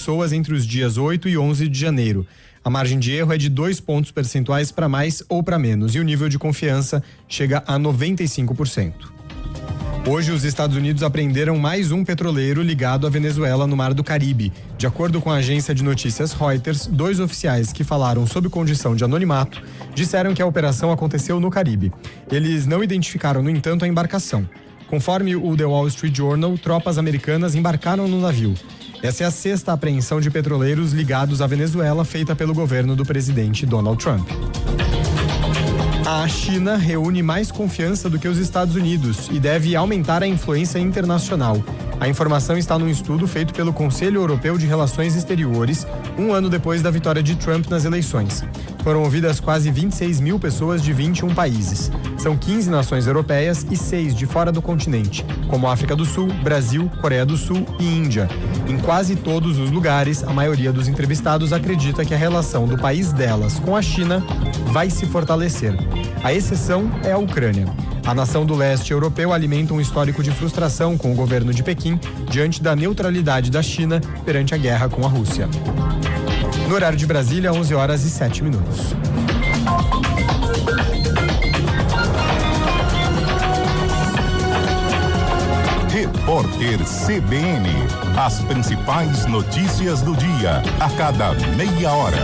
pessoas entre os dias 8 e 11 de janeiro. A margem de erro é de 2 pontos percentuais para mais ou para menos e o nível de confiança chega a 95%. Hoje, os Estados Unidos apreenderam mais um petroleiro ligado à Venezuela no Mar do Caribe. De acordo com a agência de notícias Reuters, 2 oficiais que falaram sob condição de anonimato disseram que a operação aconteceu no Caribe. Eles não identificaram, no entanto, a embarcação. Conforme o The Wall Street Journal, tropas americanas embarcaram no navio. Essa é a 6ª apreensão de petroleiros ligados à Venezuela feita pelo governo do presidente Donald Trump. A China reúne mais confiança do que os Estados Unidos e deve aumentar a influência internacional. A informação está num estudo feito pelo Conselho Europeu de Relações Exteriores, um ano depois da vitória de Trump nas eleições. Foram ouvidas quase 26 mil pessoas de 21 países. São 15 nações europeias e 6 de fora do continente, como África do Sul, Brasil, Coreia do Sul e Índia. Em quase todos os lugares, a maioria dos entrevistados acredita que a relação do país delas com a China vai se fortalecer. A exceção é a Ucrânia. A nação do leste europeu alimenta um histórico de frustração com o governo de Pequim diante da neutralidade da China perante a guerra com a Rússia. No horário de Brasília, 11h07. Repórter CBN. As principais notícias do dia, a cada meia hora.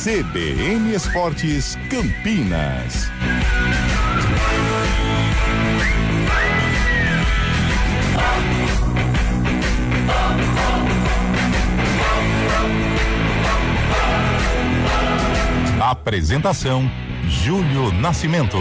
CBN Esportes Campinas. Apresentação: Júlio Nascimento.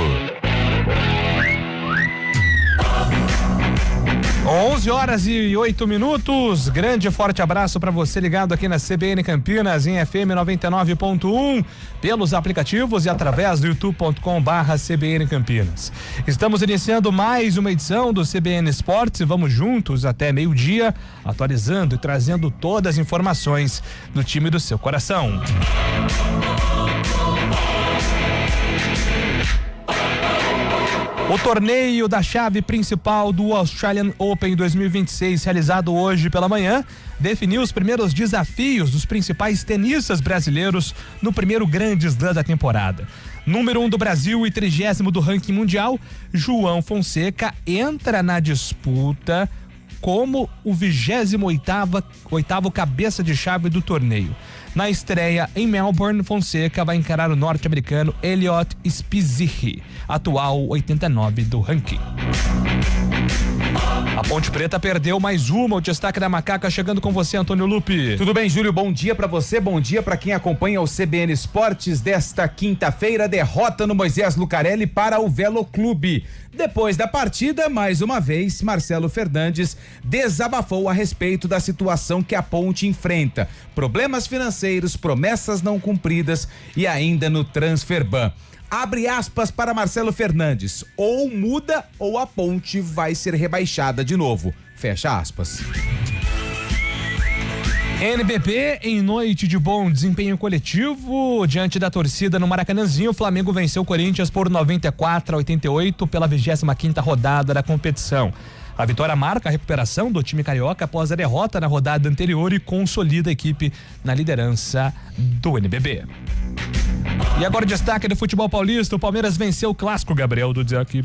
11h08. Grande e forte abraço para você ligado aqui na CBN Campinas em FM 99.1, pelos aplicativos e através do youtube.com/CBN Campinas. Estamos iniciando mais uma edição do CBN Esportes e vamos juntos até meio-dia, atualizando e trazendo todas as informações do time do seu coração. O torneio da chave principal do Australian Open 2026, realizado hoje pela manhã, definiu os primeiros desafios dos principais tenistas brasileiros no primeiro grande slam da temporada. Número 1 do Brasil e 30º do ranking mundial, João Fonseca entra na disputa como o 28º cabeça de chave do torneio. Na estreia em Melbourne, Fonseca vai encarar o norte-americano Elliot Spizichi, atual 89 do ranking. A Ponte Preta perdeu mais uma. O destaque da Macaca chegando com você, Antônio Lupi. Tudo bem, Júlio? Bom dia pra você, bom dia pra quem acompanha o CBN Esportes desta quinta-feira. Derrota no Moisés Lucarelli para o Velo Clube. Depois da partida, mais uma vez, Marcelo Fernandes desabafou a respeito da situação que a Ponte enfrenta. Problemas financeiros, promessas não cumpridas e ainda no transferban. Abre aspas para Marcelo Fernandes: ou muda ou a Ponte vai ser rebaixada de novo. Fecha aspas. NBB, em noite de bom desempenho coletivo, diante da torcida no Maracanãzinho, o Flamengo venceu o Corinthians por 94-88 pela 25ª rodada da competição. A vitória marca a recuperação do time carioca após a derrota na rodada anterior e consolida a equipe na liderança do NBB. E agora o destaque do futebol paulista: o Palmeiras venceu o clássico, Gabriel do Diac.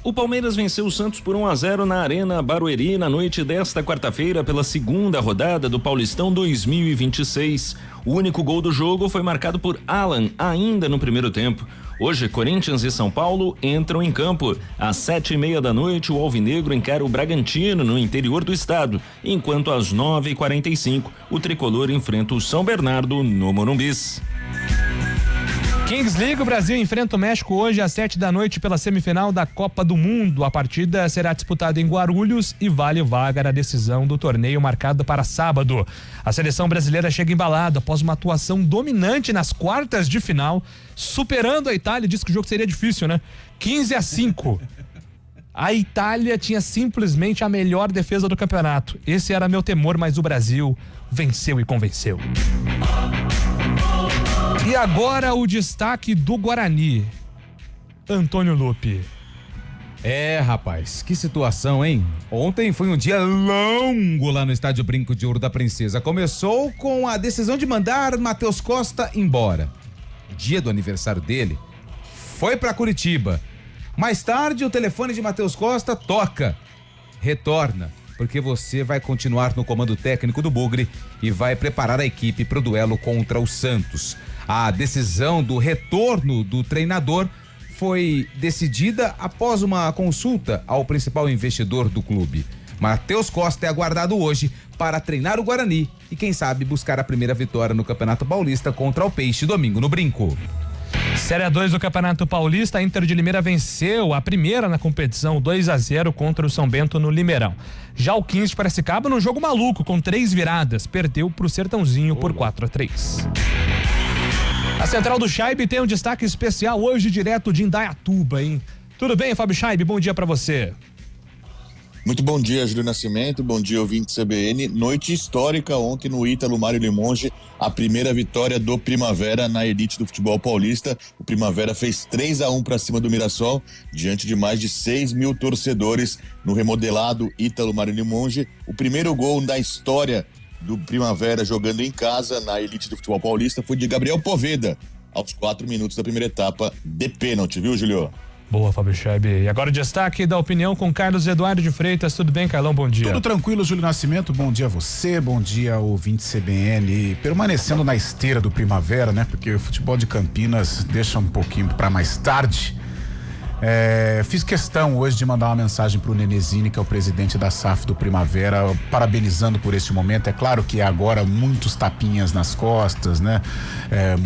O Palmeiras venceu o Santos por 1-0 na Arena Barueri na noite desta quarta-feira pela segunda rodada do Paulistão 2026. O único gol do jogo foi marcado por Alan ainda no primeiro tempo. Hoje, Corinthians e São Paulo entram em campo. Às 7:30 da noite, o Alvinegro encara o Bragantino no interior do estado, enquanto às 9:45 o Tricolor enfrenta o São Bernardo no Morumbis. Kings League, o Brasil enfrenta o México hoje às 7 da noite pela semifinal da Copa do Mundo. A partida será disputada em Guarulhos e vale vaga na decisão do torneio marcado para sábado. A seleção brasileira chega embalada após uma atuação dominante nas quartas de final, superando a Itália. Diz que o jogo seria difícil, né? 15-5. A Itália tinha simplesmente a melhor defesa do campeonato. Esse era meu temor, mas o Brasil venceu e convenceu. E agora o destaque do Guarani. Antônio Lupi. Rapaz, que situação, hein? Ontem foi um dia longo lá no Estádio Brinco de Ouro da Princesa. Começou com a decisão de mandar Matheus Costa embora. Dia do aniversário dele, foi pra Curitiba. Mais tarde, o telefone de Matheus Costa toca. Retorna, porque você vai continuar no comando técnico do Bugre e vai preparar a equipe pro duelo contra o Santos. A decisão do retorno do treinador foi decidida após uma consulta ao principal investidor do clube. Matheus Costa é aguardado hoje para treinar o Guarani e, quem sabe, buscar a primeira vitória no Campeonato Paulista contra o Peixe domingo no Brinco. Série A2 do Campeonato Paulista, a Inter de Limeira venceu a primeira na competição 2-0 contra o São Bento no Limeirão. Já o 15 de Piracicaba, num jogo maluco com 3 viradas, perdeu pro Sertãozinho por 4-3. A Central do Chaibe tem um destaque especial hoje direto de Indaiatuba, hein? Tudo bem, Fábio Chaibe? Bom dia pra você. Muito bom dia, Júlio Nascimento, bom dia, ouvinte CBN. Noite histórica ontem no Ítalo Mário Limonge, a primeira vitória do Primavera na elite do futebol paulista. O Primavera fez 3-1 para cima do Mirassol, diante de mais de 6 mil torcedores no remodelado Ítalo Mário Limonge. O primeiro gol da história do Primavera jogando em casa na elite do futebol paulista foi de Gabriel Poveda, aos 4 minutos da primeira etapa de pênalti, viu, Julio? Boa, Fábio Chaibe. E agora o destaque da opinião com Carlos Eduardo de Freitas. Tudo bem, Carlão? Bom dia. Tudo tranquilo, Júlio Nascimento. Bom dia a você, bom dia ouvinte CBN. Permanecendo na esteira do Primavera, né? Porque o futebol de Campinas deixa um pouquinho para mais tarde. Fiz questão hoje de mandar uma mensagem pro Nenezini, que é o presidente da SAF do Primavera, parabenizando por este momento. É claro que agora muitos tapinhas nas costas, né?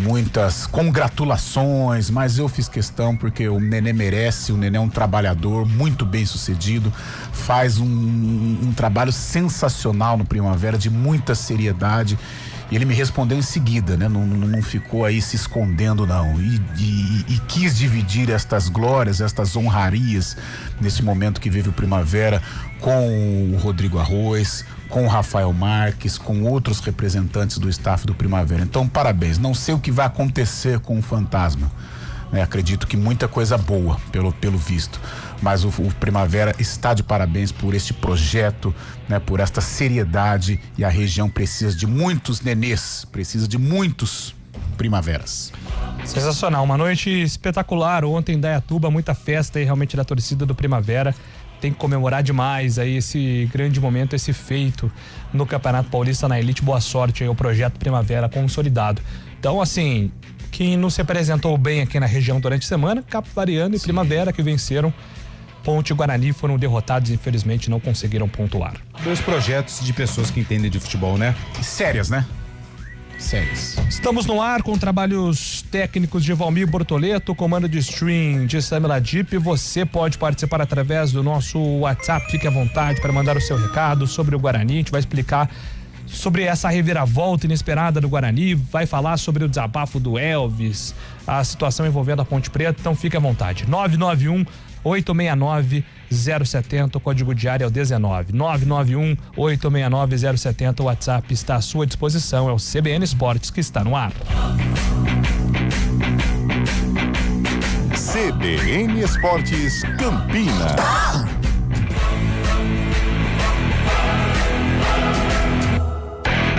Muitas congratulações, mas eu fiz questão porque o Nenê merece. O Nenê é um trabalhador muito bem sucedido, faz um trabalho sensacional no Primavera, de muita seriedade. E ele me respondeu em seguida, né? Não ficou aí se escondendo, não. E quis dividir estas glórias, estas honrarias, nesse momento que vive o Primavera, com o Rodrigo Arroz, com o Rafael Marques, com outros representantes do staff do Primavera. Então, parabéns. Não sei o que vai acontecer com o Fantasma, né? Acredito que muita coisa boa, pelo visto. Mas o Primavera está de parabéns por este projeto, né, por esta seriedade, e a região precisa de muitos nenês, precisa de muitos primaveras. Sensacional, uma noite espetacular ontem em Indaiatuba, muita festa aí realmente da torcida do Primavera. Tem que comemorar demais aí esse grande momento, esse feito no Campeonato Paulista na elite. Boa sorte aí ao projeto Primavera consolidado. Então, assim, quem não se apresentou bem aqui na região durante a semana, Capivariano e Primavera, que venceram. Ponte e Guarani foram derrotados e infelizmente não conseguiram pontuar. 2 projetos de pessoas que entendem de futebol, né? E sérias, né? Sérias. Estamos no ar com trabalhos técnicos de Valmir Bortoleto, comando de stream de Samila Deep. Você pode participar através do nosso WhatsApp, fique à vontade para mandar o seu recado sobre o Guarani. A gente vai explicar sobre essa reviravolta inesperada do Guarani, vai falar sobre o desabafo do Elvis, a situação envolvendo a Ponte Preta, então fique à vontade. 991-869-070, o código de área é o 19. 991-869-070, o WhatsApp está à sua disposição, é o CBN Esportes que está no ar. CBN Esportes Campinas.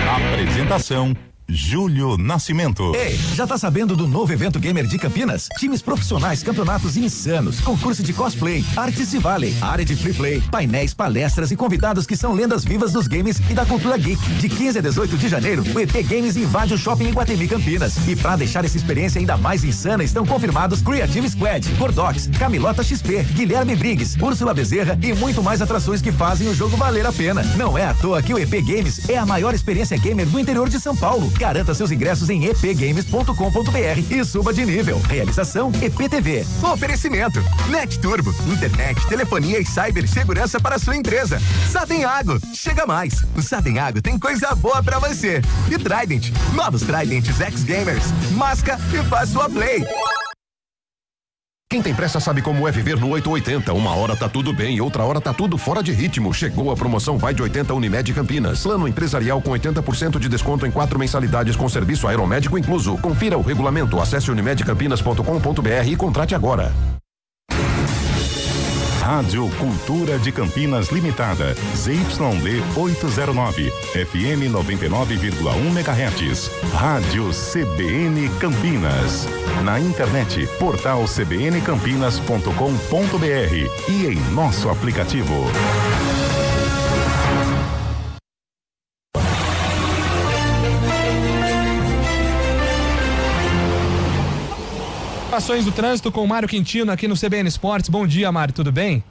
Apresentação: Júlio Nascimento. Ei, já tá sabendo do novo evento gamer de Campinas? Times profissionais, campeonatos insanos, concurso de cosplay, Artist Valley, área de free play, painéis, palestras e convidados que são lendas vivas dos games e da cultura geek. De 15 a 18 de janeiro, o EP Games invade o Shopping Iguatemi Campinas. E pra deixar essa experiência ainda mais insana, estão confirmados Creative Squad, Gordox, Camilota XP, Guilherme Briggs, Úrsula Bezerra e muito mais atrações que fazem o jogo valer a pena. Não é à toa que o EP Games é a maior experiência gamer do interior de São Paulo. Garanta seus ingressos em epgames.com.br e suba de nível. Realização EPTV. Oferecimento Net Turbo, internet, telefonia e cibersegurança para sua empresa. Sadenhago, chega mais. O Sadenhago tem coisa boa pra você. E Trident, novos Trident X Gamers. Masca e faz sua play. Quem tem pressa sabe como é viver no 880. Uma hora tá tudo bem, outra hora tá tudo fora de ritmo. Chegou a promoção Vai de 80 Unimed Campinas. Plano empresarial com 80% de desconto em 4 mensalidades com serviço aeromédico incluso. Confira o regulamento, acesse unimedcampinas.com.br e contrate agora. Rádio Cultura de Campinas Limitada, ZYD 809, FM 99,1 MHz. Rádio CBN Campinas. Na internet, portal cbncampinas.com.br e em nosso aplicativo. Informações do trânsito com o Mário Quintino aqui no CBN Esportes. Bom dia, Mário, tudo bem?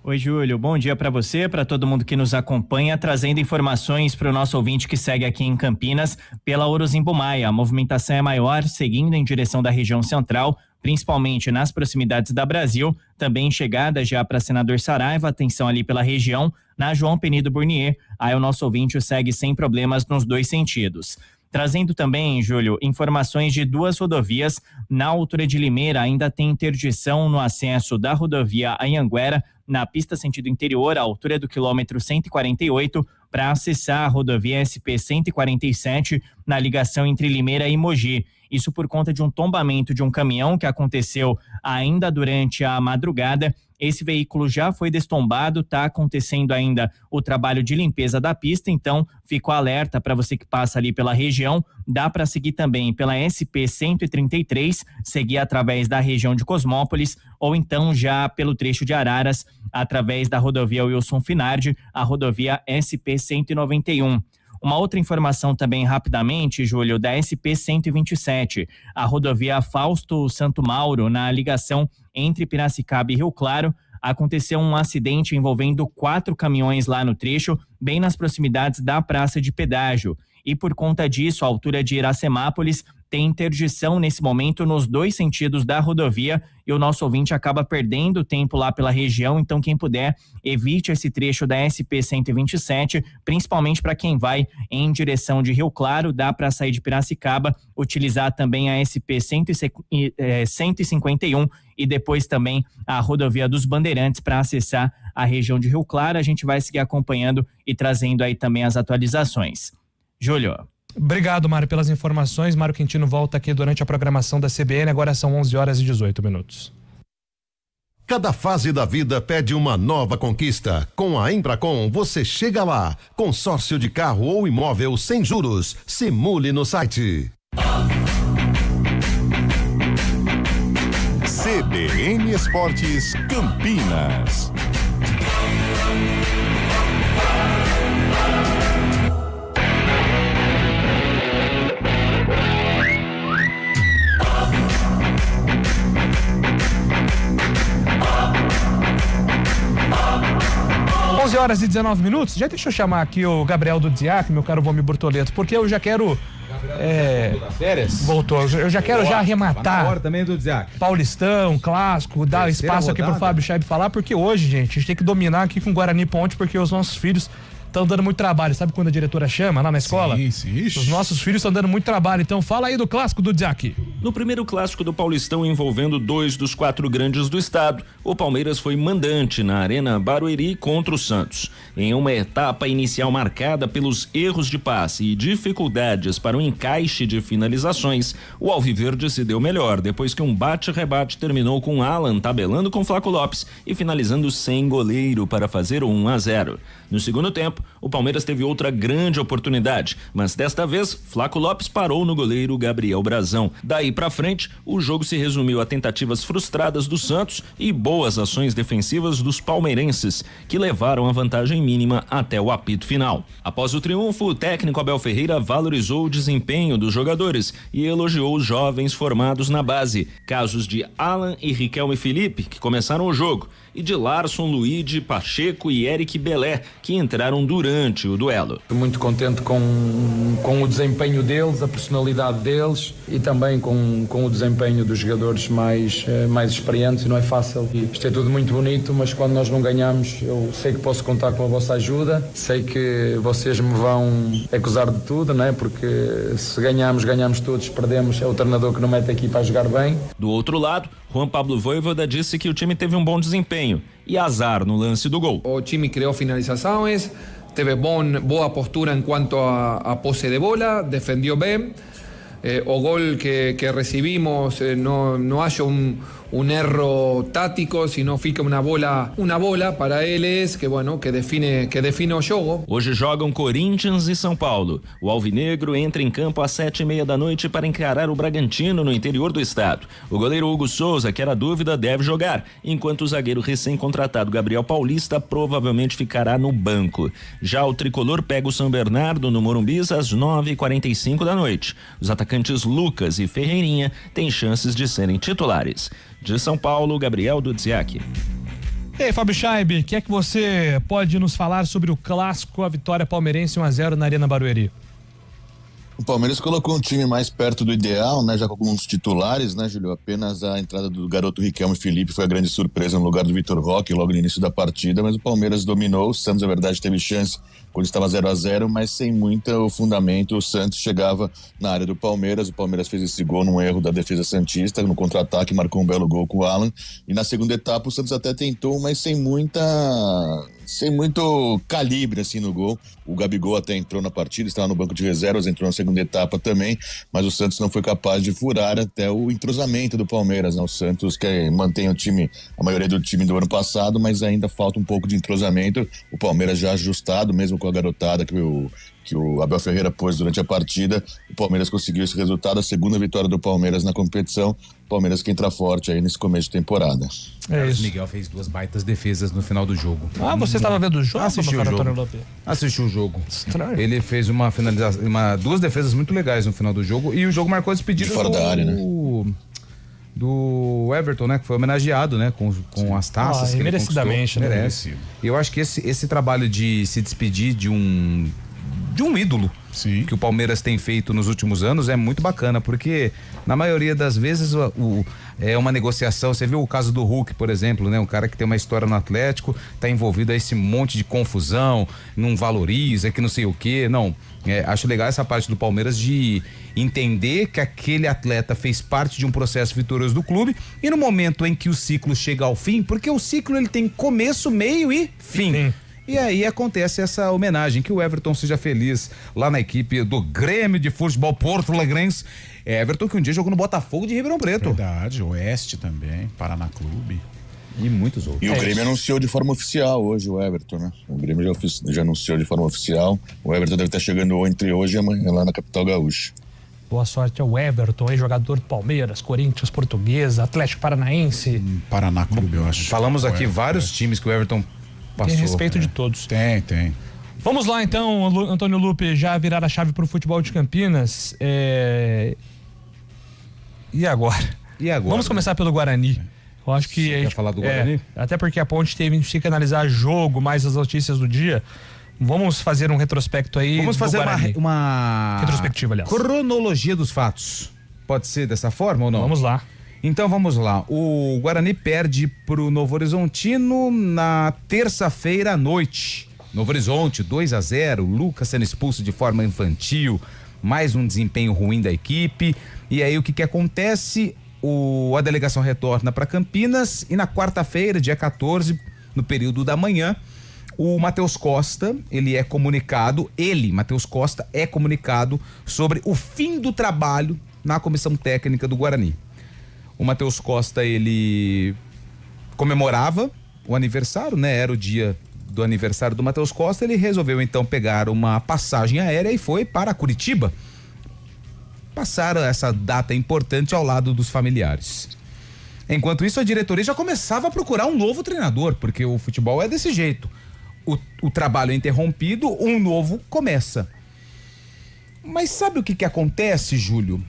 Oi, Júlio, bom dia para você, para todo mundo que nos acompanha, trazendo informações para o nosso ouvinte que segue aqui em Campinas pela Orozimbo Maia. A movimentação é maior, seguindo em direção da região central, principalmente nas proximidades da Brasil, também chegada já para Senador Saraiva, atenção ali pela região, na João Penido Burnier, aí o nosso ouvinte segue sem problemas nos dois sentidos. Trazendo também, Júlio, informações de duas rodovias. Na altura de Limeira ainda tem interdição no acesso da rodovia Anhanguera, na pista sentido interior, à altura do quilômetro 148, para acessar a rodovia SP-147 na ligação entre Limeira e Mogi. Isso por conta de um tombamento de um caminhão que aconteceu ainda durante a madrugada. Esse veículo já foi destombado, está acontecendo ainda o trabalho de limpeza da pista, então fico alerta para você que passa ali pela região. Dá para seguir também pela SP-133, seguir através da região de Cosmópolis, ou então já pelo trecho de Araras, através da rodovia Wilson Finardi, a rodovia SP-191. Uma outra informação também rapidamente, Júlio, da SP-127, a rodovia Fausto Santo Mauro, na ligação entre Piracicaba e Rio Claro, aconteceu um acidente envolvendo 4 caminhões lá no trecho, bem nas proximidades da praça de pedágio. E por conta disso, a altura de Iracemápolis tem interdição nesse momento nos dois sentidos da rodovia e o nosso ouvinte acaba perdendo tempo lá pela região, então quem puder, evite esse trecho da SP-127, principalmente para quem vai em direção de Rio Claro. Dá para sair de Piracicaba, utilizar também a SP-151 e depois também a rodovia dos Bandeirantes para acessar a região de Rio Claro. A gente vai seguir acompanhando e trazendo aí também as atualizações. Júlio. Obrigado, Mário, pelas informações. Mário Quintino volta aqui durante a programação da CBN. Agora são 11h18. Cada fase da vida pede uma nova conquista. Com a Embracon, você chega lá. Consórcio de carro ou imóvel sem juros. Simule no site. CBN Esportes Campinas. Onze horas e 19 minutos. Já deixa eu chamar aqui o Gabriel do Dziak, meu caro Vomir Bortoleto, porque eu já quero. Voltou. Eu já quero já arrematar. Na hora também do Dziak. Paulistão, clássico, dar espaço aqui pro Fábio Chaib falar, porque hoje, gente, a gente tem que dominar aqui com o Guarani Ponte, porque os nossos filhos estão dando muito trabalho. Sabe quando a diretora chama lá na escola? Sim. Os nossos filhos estão dando muito trabalho. Então fala aí do clássico do Dziak. No primeiro clássico do Paulistão envolvendo 2 dos 4 grandes do estado, o Palmeiras foi mandante na Arena Barueri contra o Santos. Em uma etapa inicial marcada pelos erros de passe e dificuldades para o encaixe de finalizações, o Alviverde se deu melhor depois que um bate-rebate terminou com Alan tabelando com Flaco Lopes e finalizando sem goleiro para fazer o 1-0. No segundo tempo, o Palmeiras teve outra grande oportunidade, mas desta vez Flaco Lopes parou no goleiro Gabriel Brazão. Daí pra frente, o jogo se resumiu a tentativas frustradas do Santos e boas ações defensivas dos palmeirenses, que levaram a vantagem mínima até o apito final. Após o triunfo, o técnico Abel Ferreira valorizou o desempenho dos jogadores e elogiou os jovens formados na base, casos de Alan e Riquelme Felipe, que começaram o jogo, e de Larson, Luigi, Pacheco e Eric Belé, que entraram durante o duelo. Estou muito contente com o desempenho deles, a personalidade deles e também com o desempenho dos jogadores mais experientes. Não é fácil, isto é tudo muito bonito, mas quando nós não ganhamos, eu sei que posso contar com a vossa ajuda, sei que vocês me vão acusar de tudo, não é? Porque se ganhamos todos, perdemos, é o treinador que não mete aqui para jogar bem. Do outro lado, Juan Pablo Voivoda disse que o time teve um bom desempenho e azar no lance do gol. O time criou finalizações, teve boa postura em quanto a posse de bola, defendeu bem. O gol que recibimos, no haya un erro tático, sino fica una bola para eles que define o jogo. Hoje jogam Corinthians e São Paulo. O Alvinegro entra em campo às 7:30 para encarar o Bragantino no interior do estado. O goleiro Hugo Souza, que era dúvida, deve jogar, enquanto o zagueiro recém-contratado Gabriel Paulista provavelmente ficará no banco. Já o tricolor pega o São Bernardo no Morumbi às 9:45. Os atacantes Lucas e Ferreirinha têm chances de serem titulares. De São Paulo, Gabriel Dudziak. E aí, Fábio Scheibe, o que é que você pode nos falar sobre o clássico, a vitória palmeirense 1-0 na Arena Barueri? O Palmeiras colocou um time mais perto do ideal, né? Já com alguns titulares, né, Júlio? Apenas a entrada do garoto Riquelme Felipe foi a grande surpresa no lugar do Vitor Roque logo no início da partida, mas o Palmeiras dominou. O Santos, na verdade, teve chance quando estava 0-0, mas sem muito fundamento. O Santos chegava na área do Palmeiras. O Palmeiras fez esse gol num erro da defesa santista, no contra-ataque, marcou um belo gol com o Alan. E na segunda etapa o Santos até tentou, mas sem muito calibre assim no gol. O Gabigol até entrou na partida, estava no banco de reservas, entrou na segunda etapa também, mas o Santos não foi capaz de furar até o entrosamento do Palmeiras, né? O Santos que mantém o time, a maioria do time do ano passado, mas ainda falta um pouco de entrosamento. O Palmeiras já ajustado, mesmo com a garotada que o Abel Ferreira pôs durante a partida, o Palmeiras conseguiu esse resultado, a segunda vitória do Palmeiras na competição. O Palmeiras que entra forte aí nesse começo de temporada. É isso. O Miguel fez 2 baitas defesas no final do jogo. Você estava vendo o jogo? Assistiu o jogo. Estranho. Ele fez uma finalização, 2 defesas muito legais no final do jogo e o jogo marcou as despedidas fora da área, né? Do Everton, né? Que foi homenageado, né? Com as taças que ele merecidamente, né? Merece. E eu acho que esse trabalho de se despedir de um ídolo, sim, que o Palmeiras tem feito nos últimos anos é muito bacana, porque na maioria das vezes é uma negociação. Você viu o caso do Hulk, por exemplo, né? Um cara que tem uma história no Atlético, tá envolvido a esse monte de confusão, não valoriza, que não sei o quê. Não, acho legal essa parte do Palmeiras de entender que aquele atleta fez parte de um processo vitorioso do clube e no momento em que o ciclo chega ao fim, porque o ciclo ele tem começo, meio e fim. Sim. E aí acontece essa homenagem, que o Everton seja feliz lá na equipe do Grêmio de Futebol Porto Alegrense. Everton que um dia jogou no Botafogo de Ribeirão Preto. Verdade, Oeste também, Paraná Clube. E muitos outros. E o Grêmio anunciou de forma oficial hoje o Everton, né? O Grêmio já anunciou de forma oficial. O Everton deve estar chegando entre hoje e amanhã lá na capital gaúcha. Boa sorte ao Everton, jogador do Palmeiras, Corinthians, Portuguesa, Atlético Paranaense. Paraná Clube, eu acho. Falamos aqui vários times que o Everton passou. Tem respeito de todos. Tem. Vamos lá então, Antônio Lupe, já virar a chave pro futebol de Campinas. E agora? Vamos começar pelo Guarani. Eu acho que Você quer falar do Guarani? Até porque a Ponte teve que analisar jogo, mais as notícias do dia. Vamos fazer um retrospecto aí. Vamos fazer uma retrospectiva, aliás. Cronologia dos fatos. Pode ser dessa forma ou não? Vamos lá. Então vamos lá. O Guarani perde pro Novo Horizontino na terça-feira à noite. Novo Horizonte 2-0, Lucas sendo expulso de forma infantil, mais um desempenho ruim da equipe. E aí o que acontece? A delegação retorna para Campinas e na quarta-feira, dia 14, no período da manhã, o Matheus Costa, Matheus Costa é comunicado sobre o fim do trabalho na comissão técnica do Guarani. O Matheus Costa, ele comemorava o aniversário, né? Era o dia do aniversário do Matheus Costa. Ele resolveu então pegar uma passagem aérea e foi para Curitiba. Passaram essa data importante ao lado dos familiares. Enquanto isso, a diretoria já começava a procurar um novo treinador, porque o futebol é desse jeito. O trabalho é interrompido, um novo começa. Mas sabe o que acontece, Júlio?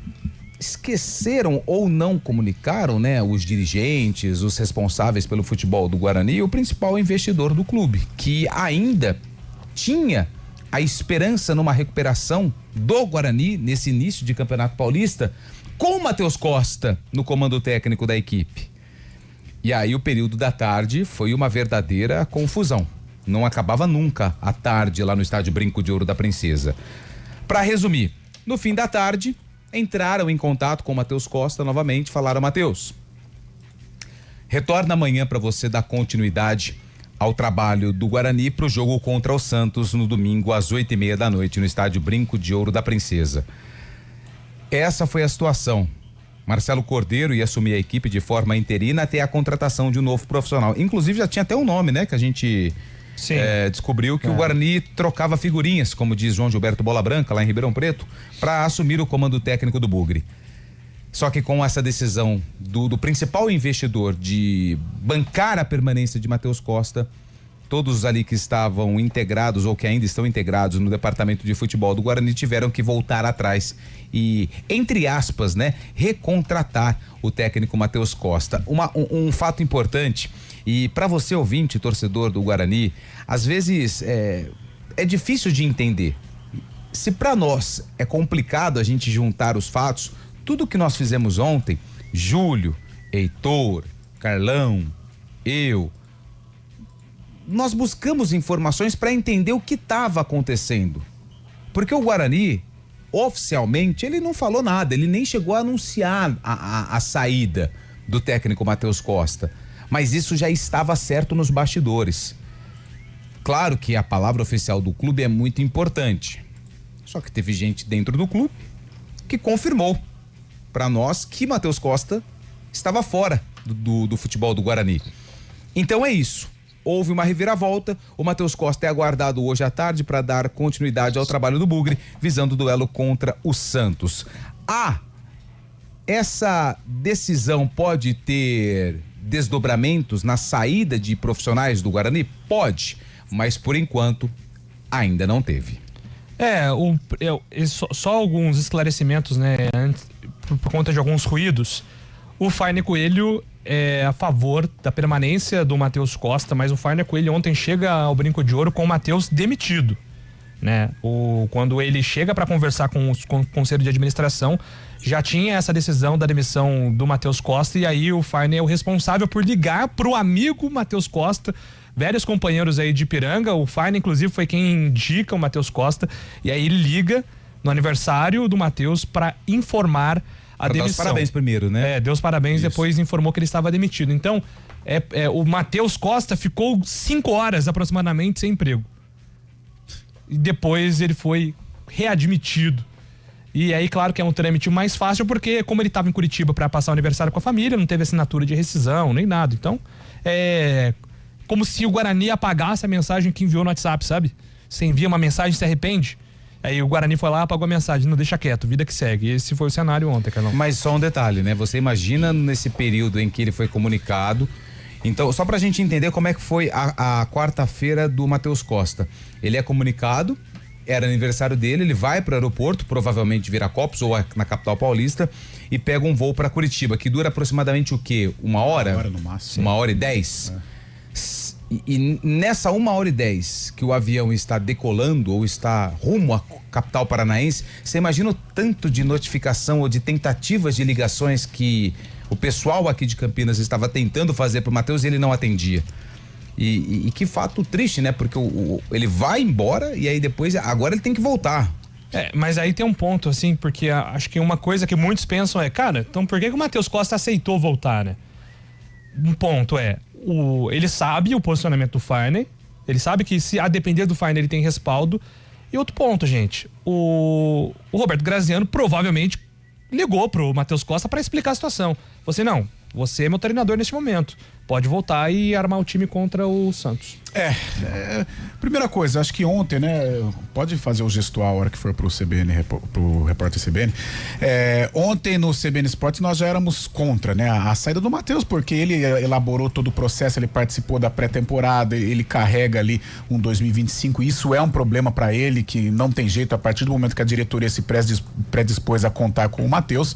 esqueceram ou não comunicaram, né, os dirigentes, os responsáveis pelo futebol do Guarani, o principal investidor do clube, que ainda tinha a esperança numa recuperação do Guarani nesse início de Campeonato Paulista, com o Matheus Costa no comando técnico da equipe. E aí o período da tarde foi uma verdadeira confusão. Não acabava nunca a tarde lá no estádio Brinco de Ouro da Princesa. Para resumir, no fim da tarde, entraram em contato com o Matheus Costa novamente, falaram: Matheus, retorna amanhã para você dar continuidade ao trabalho do Guarani para o jogo contra o Santos no domingo às 8h30 da noite no estádio Brinco de Ouro da Princesa. Essa foi a situação. Marcelo Cordeiro ia assumir a equipe de forma interina até a contratação de um novo profissional. Inclusive já tinha até um nome, né, que a gente descobriu que o Guarani trocava figurinhas, como diz João Gilberto Bola Branca, lá em Ribeirão Preto, para assumir o comando técnico do Bugre. Só que com essa decisão do principal investidor de bancar a permanência de Matheus Costa, todos ali que estavam integrados ou que ainda estão integrados no departamento de futebol do Guarani tiveram que voltar atrás e, entre aspas, né, recontratar o técnico Matheus Costa. Um fato importante, e para você ouvinte, torcedor do Guarani, às vezes é difícil de entender. Se para nós é complicado a gente juntar os fatos, tudo que nós fizemos ontem, Júlio, Heitor, Carlão, eu, nós buscamos informações para entender o que estava acontecendo. Porque o Guarani, oficialmente, ele não falou nada, ele nem chegou a anunciar a saída do técnico Matheus Costa. Mas isso já estava certo nos bastidores. Claro que a palavra oficial do clube é muito importante. Só que teve gente dentro do clube que confirmou para nós que Matheus Costa estava fora do futebol do Guarani. Então é isso. Houve uma reviravolta. O Matheus Costa é aguardado hoje à tarde para dar continuidade ao trabalho do Bugre, visando o duelo contra o Santos. Essa decisão pode ter desdobramentos na saída de profissionais do Guarani? Pode, mas por enquanto ainda não teve. Só alguns esclarecimentos, né, por conta de alguns ruídos. O Fagner Coelho é a favor da permanência do Matheus Costa, mas o Fagner Coelho ontem chega ao Brinco de Ouro com o Matheus demitido, né? Quando ele chega para conversar com o conselho de administração, já tinha essa decisão da demissão do Matheus Costa, e aí o Fagner é o responsável por ligar pro amigo Matheus Costa, velhos companheiros aí de Ipiranga. O Fagner, inclusive, foi quem indica o Matheus Costa, e aí ele liga no aniversário do Matheus para informar a demissão. Deu os parabéns primeiro, né? Deu os parabéns, isso. Depois informou que ele estava demitido. Então, o Matheus Costa ficou 5 horas aproximadamente sem emprego. E depois ele foi readmitido. E aí, claro que é um trâmite mais fácil, porque como ele estava em Curitiba para passar o aniversário com a família, não teve assinatura de rescisão, nem nada. Então, é como se o Guarani apagasse a mensagem que enviou no WhatsApp, sabe? Você envia uma mensagem e se arrepende. Aí o Guarani foi lá, apagou a mensagem, não, deixa quieto, vida que segue. Esse foi o cenário ontem, Carlão. Mas só um detalhe, né? Você imagina nesse período em que ele foi comunicado. Então, só pra gente entender como é que foi a quarta-feira do Matheus Costa. Ele é comunicado, era aniversário dele, ele vai pro aeroporto, provavelmente Viracopos ou na capital paulista, e pega um voo pra Curitiba, que dura aproximadamente o quê? 1 hora? 1 hora no máximo. 1h10? E nessa 1h10 que o avião está decolando ou está rumo à capital paranaense, você imagina o tanto de notificação ou de tentativas de ligações que o pessoal aqui de Campinas estava tentando fazer pro Matheus e ele não atendia. E que fato triste, né? Porque ele vai embora e aí depois, agora ele tem que voltar. Mas aí tem um ponto, assim, porque acho que uma coisa que muitos pensam cara, então por que o Matheus Costa aceitou voltar, né? Um ponto ele sabe o posicionamento do Fagner, ele sabe que se a depender do Fagner ele tem respaldo. E outro ponto, gente, o Roberto Graziano provavelmente ligou pro Matheus Costa para explicar a situação. Você é meu treinador neste momento, pode voltar e armar o time contra o Santos. Primeira coisa, acho que ontem, né? Pode fazer o gestual a hora que for pro CBN, pro repórter CBN. Ontem no CBN Esportes nós já éramos contra, né? A saída do Matheus, porque ele elaborou todo o processo, ele participou da pré-temporada, ele carrega ali um 2025. Isso é um problema para ele, que não tem jeito a partir do momento que a diretoria se predispôs a contar com o Matheus.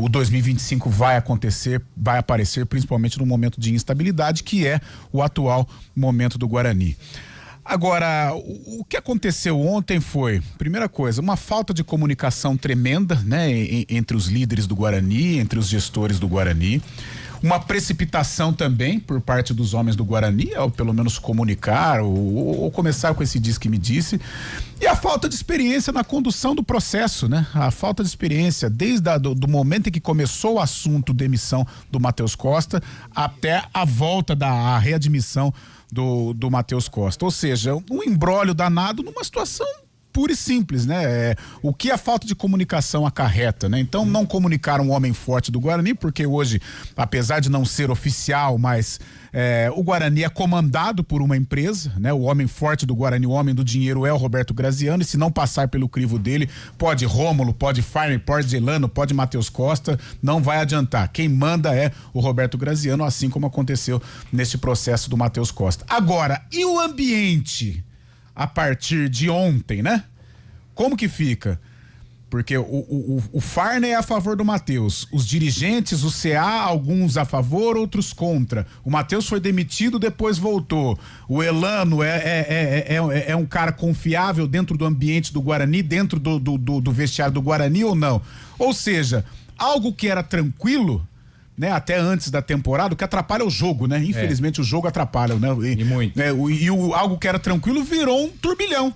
O 2025 vai acontecer, vai aparecer, principalmente no momento de instabilidade, que é o atual momento do Guarani. Agora, o que aconteceu ontem foi, primeira coisa, uma falta de comunicação tremenda, né, entre os líderes do Guarani, entre os gestores do Guarani, uma precipitação também por parte dos homens do Guarani, ou pelo menos comunicar, ou começar com esse diz que me disse, e a falta de experiência na condução do processo, né? A falta de experiência desde do momento em que começou o assunto demissão do Matheus Costa até a volta da readmissão do Matheus Costa, ou seja, um imbróglio danado numa situação pura e simples, né? O que a falta de comunicação acarreta, né? Então não comunicaram o homem forte do Guarani, porque hoje, apesar de não ser oficial, mas o Guarani é comandado por uma empresa, né? O homem forte do Guarani, o homem do dinheiro é o Roberto Graziano, e se não passar pelo crivo dele, pode Rômulo, pode Farner, pode Delano, pode Matheus Costa, não vai adiantar. Quem manda é o Roberto Graziano, assim como aconteceu neste processo do Matheus Costa. Agora, e o ambiente a partir de ontem, né? Como que fica? Porque o Farner é a favor do Matheus, os dirigentes, o CA, alguns a favor, outros contra. O Matheus foi demitido, depois voltou. O Elano é um cara confiável dentro do ambiente do Guarani, dentro do vestiário do Guarani ou não? Ou seja, algo que era tranquilo, né, até antes da temporada, o que atrapalha o jogo, né? Infelizmente o jogo atrapalha, né? E muito. Algo que era tranquilo virou um turbilhão.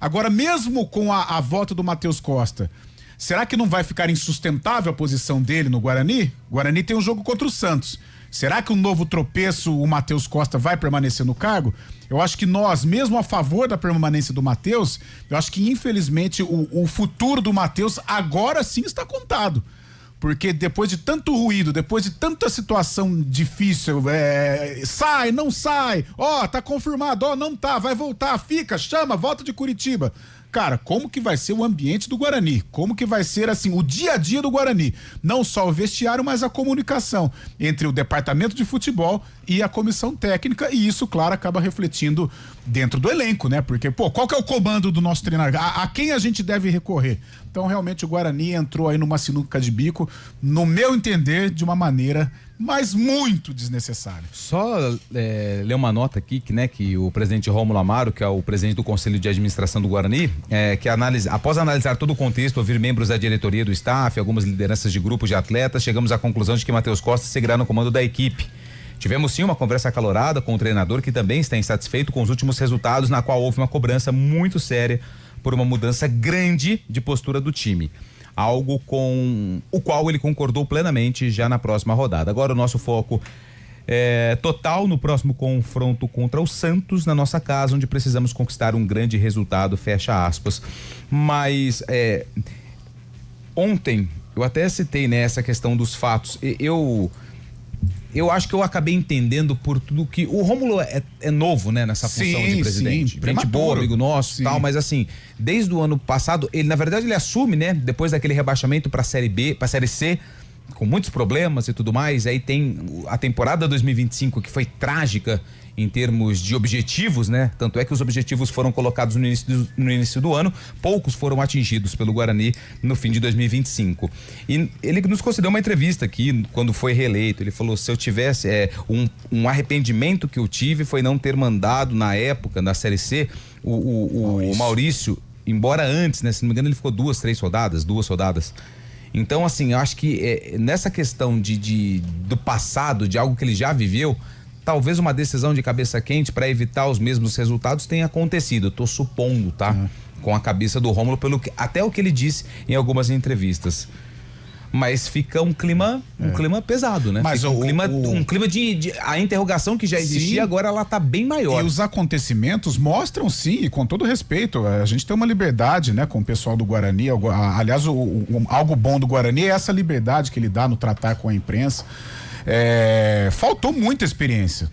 Agora, mesmo com a volta do Matheus Costa, será que não vai ficar insustentável a posição dele no Guarani? O Guarani tem um jogo contra o Santos. Será que um novo tropeço, o Matheus Costa vai permanecer no cargo? Eu acho que nós, mesmo a favor da permanência do Matheus, eu acho que infelizmente o futuro do Matheus agora sim está contado. Porque depois de tanto ruído, depois de tanta situação difícil, sai, não sai, tá confirmado, não tá, vai voltar, fica, chama, volta de Curitiba. Cara, como que vai ser o ambiente do Guarani? Como que vai ser, assim, o dia a dia do Guarani? Não só o vestiário, mas a comunicação entre o departamento de futebol e a comissão técnica, e isso, claro, acaba refletindo dentro do elenco, né? Porque, qual que é o comando do nosso treinador? A quem a gente deve recorrer? Então, realmente, o Guarani entrou aí numa sinuca de bico, no meu entender, de uma maneira mas muito desnecessário. Só ler uma nota aqui que o presidente Rômulo Amaro, que é o presidente do Conselho de Administração do Guarani, após analisar todo o contexto, ouvir membros da diretoria do staff, algumas lideranças de grupos de atletas, chegamos à conclusão de que Matheus Costa seguirá no comando da equipe. Tivemos sim uma conversa acalorada com o treinador, que também está insatisfeito com os últimos resultados, na qual houve uma cobrança muito séria por uma mudança grande de postura do time. Algo com o qual ele concordou plenamente já na próxima rodada. Agora o nosso foco é total no próximo confronto contra o Santos, na nossa casa, onde precisamos conquistar um grande resultado, fecha aspas. Mas ontem eu até citei, né, essa questão dos fatos. Eu acho que eu acabei entendendo por tudo que o Rômulo é novo, né, nessa função de presidente. Sim, gente boa, amigo nosso, tal, mas assim, desde o ano passado, ele na verdade ele assume, né, depois daquele rebaixamento para Série B, para Série C, com muitos problemas e tudo mais. Aí tem a temporada 2025, que foi trágica em termos de objetivos, né? Tanto é que os objetivos foram colocados no início do ano, poucos foram atingidos pelo Guarani no fim de 2025. E ele nos concedeu uma entrevista aqui, quando foi reeleito. Ele falou: se eu tivesse um arrependimento que eu tive foi não ter mandado na época, na Série C, o Maurício, embora antes, né? Se não me engano, ele ficou duas rodadas. Então, assim, eu acho que nessa questão do passado, de algo que ele já viveu, talvez uma decisão de cabeça quente para evitar os mesmos resultados tenha acontecido. Eu tô supondo, tá? Com a cabeça do Rômulo, até o que ele disse em algumas entrevistas. Mas fica um clima pesado, né? Mas um clima de a interrogação que já existia, sim, agora ela tá bem maior. E os acontecimentos mostram, sim, e com todo respeito, a gente tem uma liberdade, né, com o pessoal do Guarani. Aliás, algo bom do Guarani é essa liberdade que ele dá no tratar com a imprensa. faltou muita experiência,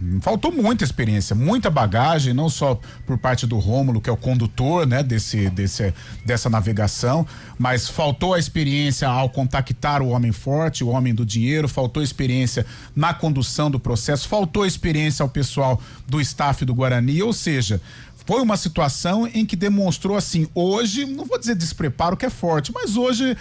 muita bagagem, não só por parte do Rômulo, que é o condutor, né, dessa navegação, mas faltou a experiência ao contactar o homem forte, o homem do dinheiro, faltou experiência na condução do processo, faltou experiência ao pessoal do staff do Guarani, ou seja, foi uma situação em que demonstrou assim, hoje, não vou dizer despreparo que é forte, mas hoje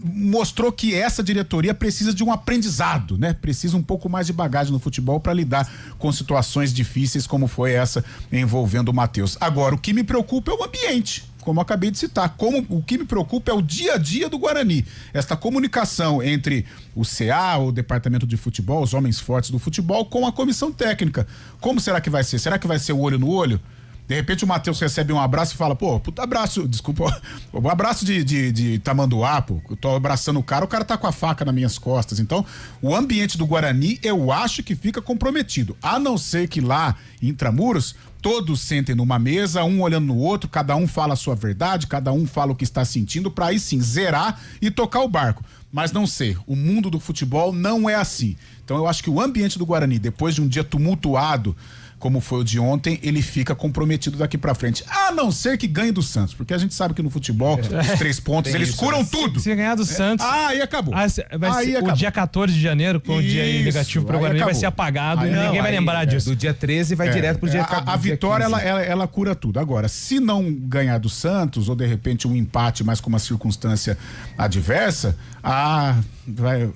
mostrou que essa diretoria precisa de um aprendizado, né? Precisa um pouco mais de bagagem no futebol para lidar com situações difíceis como foi essa envolvendo o Matheus. Agora, o que me preocupa é o ambiente, como eu acabei de citar. O que me preocupa é o dia a dia do Guarani. Esta comunicação entre o CA, o departamento de futebol, os homens fortes do futebol, com a comissão técnica. Como será que vai ser? Será que vai ser o olho no olho? De repente o Matheus recebe um abraço e fala, puta abraço, desculpa, um abraço de tamanduá, eu tô abraçando o cara tá com a faca nas minhas costas. Então, o ambiente do Guarani, eu acho que fica comprometido, a não ser que lá, em Intramuros, todos sentem numa mesa, um olhando no outro, cada um fala a sua verdade, cada um fala o que está sentindo, pra aí sim, zerar e tocar o barco. Mas não sei, o mundo do futebol não é assim. Então eu acho que o ambiente do Guarani, depois de um dia tumultuado, como foi o de ontem, ele fica comprometido daqui pra frente. A não ser que ganhe do Santos, porque a gente sabe que no futebol, os 3 pontos, eles curam tudo. Se ganhar do Santos... Aí acabou. O dia 14 de janeiro, com o dia negativo pro Guarani, vai ser apagado e ninguém vai lembrar disso. Do dia 13 vai direto pro dia 14. A vitória, ela cura tudo. Agora, se não ganhar do Santos, ou de repente um empate, mas com uma circunstância adversa,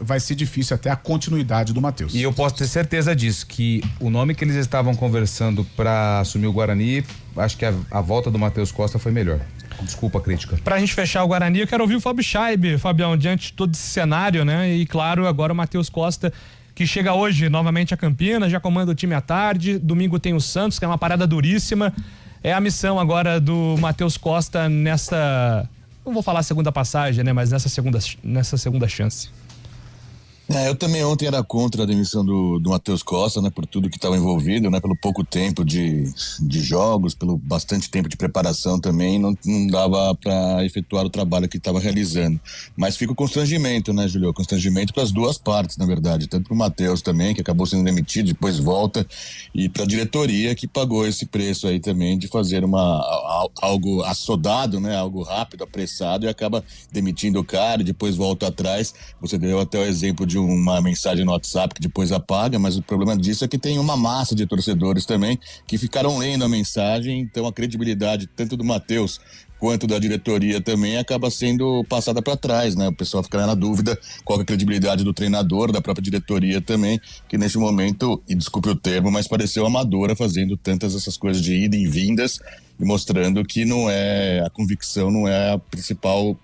vai ser difícil até a continuidade do Matheus. E eu posso ter certeza disso, que o nome que eles estavam conversando para assumir o Guarani, acho que a volta do Matheus Costa foi melhor. Desculpa a crítica. Pra gente fechar o Guarani, eu quero ouvir o Fábio Scheibe, Fabião, diante de todo esse cenário, né? E claro, agora o Matheus Costa, que chega hoje novamente a Campinas, já comanda o time à tarde, domingo tem o Santos, que é uma parada duríssima. É a missão agora do Matheus Costa nessa... Não vou falar segunda passagem, né? Mas nessa segunda chance. Eu também ontem era contra a demissão do Matheus Costa, né? Por tudo que estava envolvido, né? Pelo pouco tempo de jogos, pelo bastante tempo de preparação também, não dava para efetuar o trabalho que estava realizando. Mas fica o constrangimento, né, Julio? Constrangimento para as duas partes, na verdade. Tanto para o Matheus também, que acabou sendo demitido, depois volta, e para a diretoria que pagou esse preço aí também de fazer algo assodado, né? Algo rápido, apressado, e acaba demitindo o cara e depois volta atrás. Você deu até o exemplo de uma mensagem no WhatsApp que depois apaga, mas o problema disso é que tem uma massa de torcedores também que ficaram lendo a mensagem, então a credibilidade tanto do Matheus quanto da diretoria também acaba sendo passada para trás, né? O pessoal fica na dúvida qual é a credibilidade do treinador, da própria diretoria também, que neste momento, e desculpe o termo, mas pareceu amadora fazendo tantas essas coisas de ida e vindas e mostrando que não é a convicção, não é a principal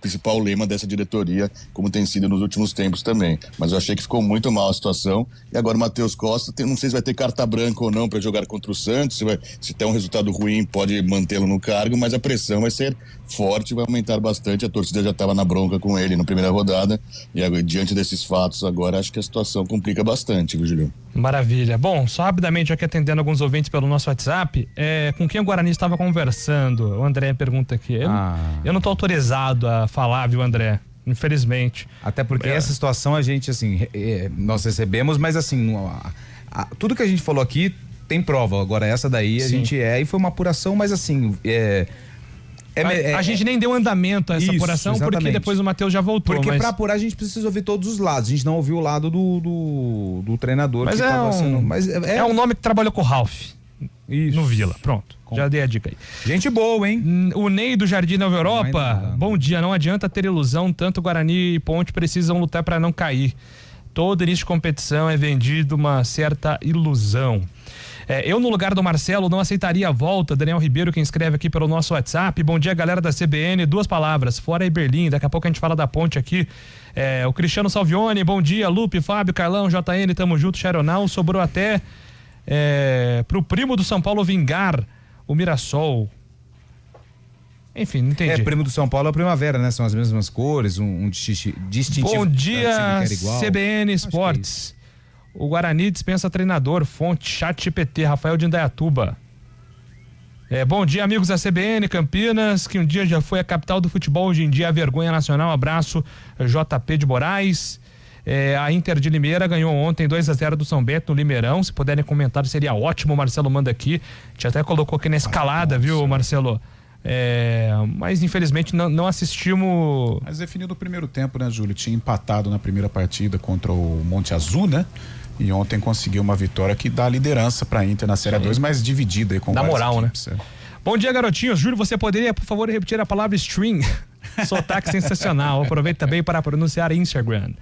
lema dessa diretoria, como tem sido nos últimos tempos também. Mas eu achei que ficou muito mal a situação. E agora o Matheus Costa, não sei se vai ter carta branca ou não para jogar contra o Santos, se tem um resultado ruim pode mantê-lo no cargo, mas a pressão vai ser forte, vai aumentar bastante. A torcida já estava na bronca com ele na primeira rodada e agora, diante desses fatos agora, acho que a situação complica bastante, viu, Julião? Maravilha. Bom, só rapidamente aqui atendendo alguns ouvintes pelo nosso WhatsApp, com quem o Guarani estava conversando? O André pergunta aqui. Eu não estou autorizado a falar, viu, André? Infelizmente. Até porque essa situação a gente, assim, nós recebemos, mas assim, tudo que a gente falou aqui tem prova. Agora essa daí a gente e foi uma apuração, mas assim, a gente nem deu andamento a essa apuração, exatamente. Porque depois o Matheus já voltou. Porque pra apurar a gente precisa ouvir todos os lados. A gente não ouviu o lado do treinador. Mas é um nome que trabalhou com o Ralf. Isso. No Vila, pronto. Já dei a dica aí. Gente boa, hein? O Ney do Jardim Nova Europa. Bom dia, não adianta ter ilusão, tanto Guarani e Ponte precisam lutar para não cair. Todo início de competição é vendido uma certa ilusão. Eu, no lugar do Marcelo, não aceitaria a volta. Daniel Ribeiro, quem escreve aqui pelo nosso WhatsApp. Bom dia, galera da CBN. 2 palavras, fora Berlim. Daqui a pouco a gente fala da Ponte aqui. O Cristiano Salvione, bom dia. Lupe, Fábio, Carlão, JN, tamo junto. Charonal, sobrou até pro primo do São Paulo vingar o Mirassol. Enfim, não entendi. Primo do São Paulo é a Primavera, né? São as mesmas cores, um distintivo. Bom dia, CBN Esportes. O Guarani dispensa treinador, fonte ChatGPT, Rafael de Indaiatuba. Bom dia, amigos da CBN Campinas, que um dia já foi a capital do futebol, hoje em dia é a vergonha nacional. Abraço, JP de Moraes. A Inter de Limeira ganhou ontem 2-0 do São Bento no Limeirão. Se puderem comentar, seria ótimo. O Marcelo manda aqui. A gente até colocou aqui na escalada, viu, Marcelo? Mas infelizmente não assistimos. Mas definiu no primeiro tempo, né, Júlio? Tinha empatado na primeira partida contra o Monte Azul, né? E ontem conseguiu uma vitória que dá liderança pra Inter na Série 2, mas dividida aí com na moral, equipes, né? Bom dia, garotinhos. Júlio, você poderia, por favor, repetir a palavra string? Sotaque sensacional. Aproveita também para pronunciar Instagram.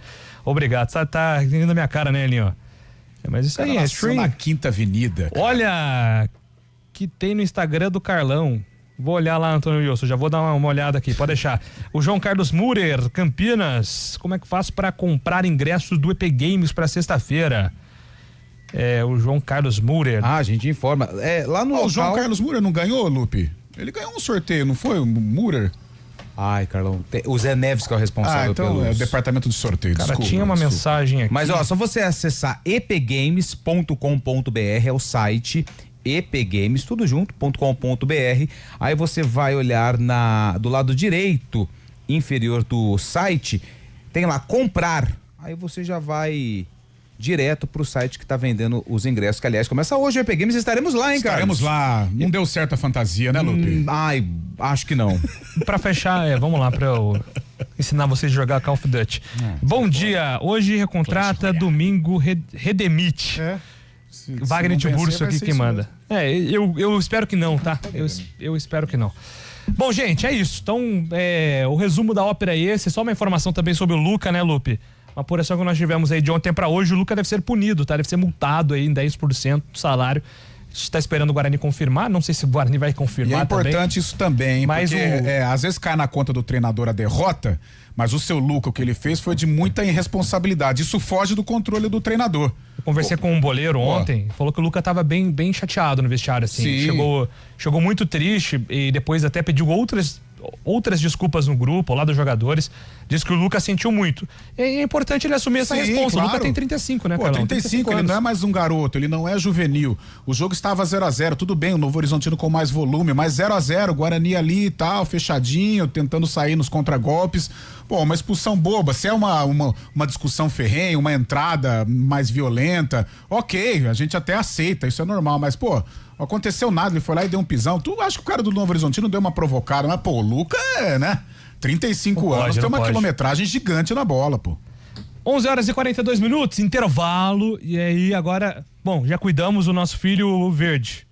Obrigado. Tá rindo na minha cara, né, Elinho? Mas isso aí é string. Na Quinta Avenida. Cara. Olha, que tem no Instagram do Carlão. Vou olhar lá, Antônio Wilson, já vou dar uma olhada aqui, pode deixar. O João Carlos Murer, Campinas, como é que faço para comprar ingressos do EP Games para sexta-feira? O João Carlos Murer. A gente informa. Lá no O João Carlos Murer não ganhou, Lupe? Ele ganhou um sorteio, não foi? O Murer? Ai, Carlão, o Zé Neves que é o responsável então pelos... é o departamento de sorteio, Cara, tinha uma mensagem aqui. Mas ó, só você acessar epgames.com.br, é o site epgames, tudo junto.com.br. Aí você vai olhar do lado direito inferior do site, tem lá comprar. Aí você já vai direto pro site que tá vendendo os ingressos, que aliás começa hoje o EP Games, estaremos lá, hein, cara? Estaremos lá. Não deu certo a fantasia, né, Lupe? Acho que não. Pra fechar, vamos lá pra eu ensinar vocês a jogar Call of Duty. Bom dia, hoje recontrata, domingo redemite. Wagner Tiburcio aqui que manda. Eu espero que não, tá? Eu espero que não. Bom, gente, é isso. Então, o resumo da ópera é esse. Só uma informação também sobre o Luca, né, Lupe? Uma apuração que nós tivemos aí de ontem pra hoje, o Luca deve ser punido, tá? Deve ser multado aí em 10% do salário. A gente tá esperando o Guarani confirmar, não sei se o Guarani vai confirmar. E é importante também. isso também, mas porque às vezes cai na conta do treinador a derrota, mas o seu Luca, o que ele fez foi de muita irresponsabilidade. Isso foge do controle do treinador. Eu conversei com um boleiro ontem, falou que o Luca tava bem chateado no vestiário, assim. Chegou muito triste e depois até pediu outras desculpas no grupo, ao lado dos jogadores. Diz que o Lucas sentiu muito. É importante ele assumir essa responsa. Claro. O Lucas tem 35, né, Carlão? 35 ele não é mais um garoto, ele não é juvenil. O jogo estava 0-0, tudo bem, o Novo Horizontino com mais volume, mas 0-0, Guarani ali e tal, fechadinho, tentando sair nos contragolpes. Pô, uma expulsão boba, se é uma discussão ferrenha, uma entrada mais violenta, ok, a gente até aceita, isso é normal, mas pô, não aconteceu nada, ele foi lá e deu um pisão. Tu acha que o cara do Novo Horizontino deu uma provocada, mas pô, o Luca né? 35 anos, tem uma quilometragem gigante na bola, pô. 11h42, intervalo, e aí agora, bom, já cuidamos do nosso filho verde.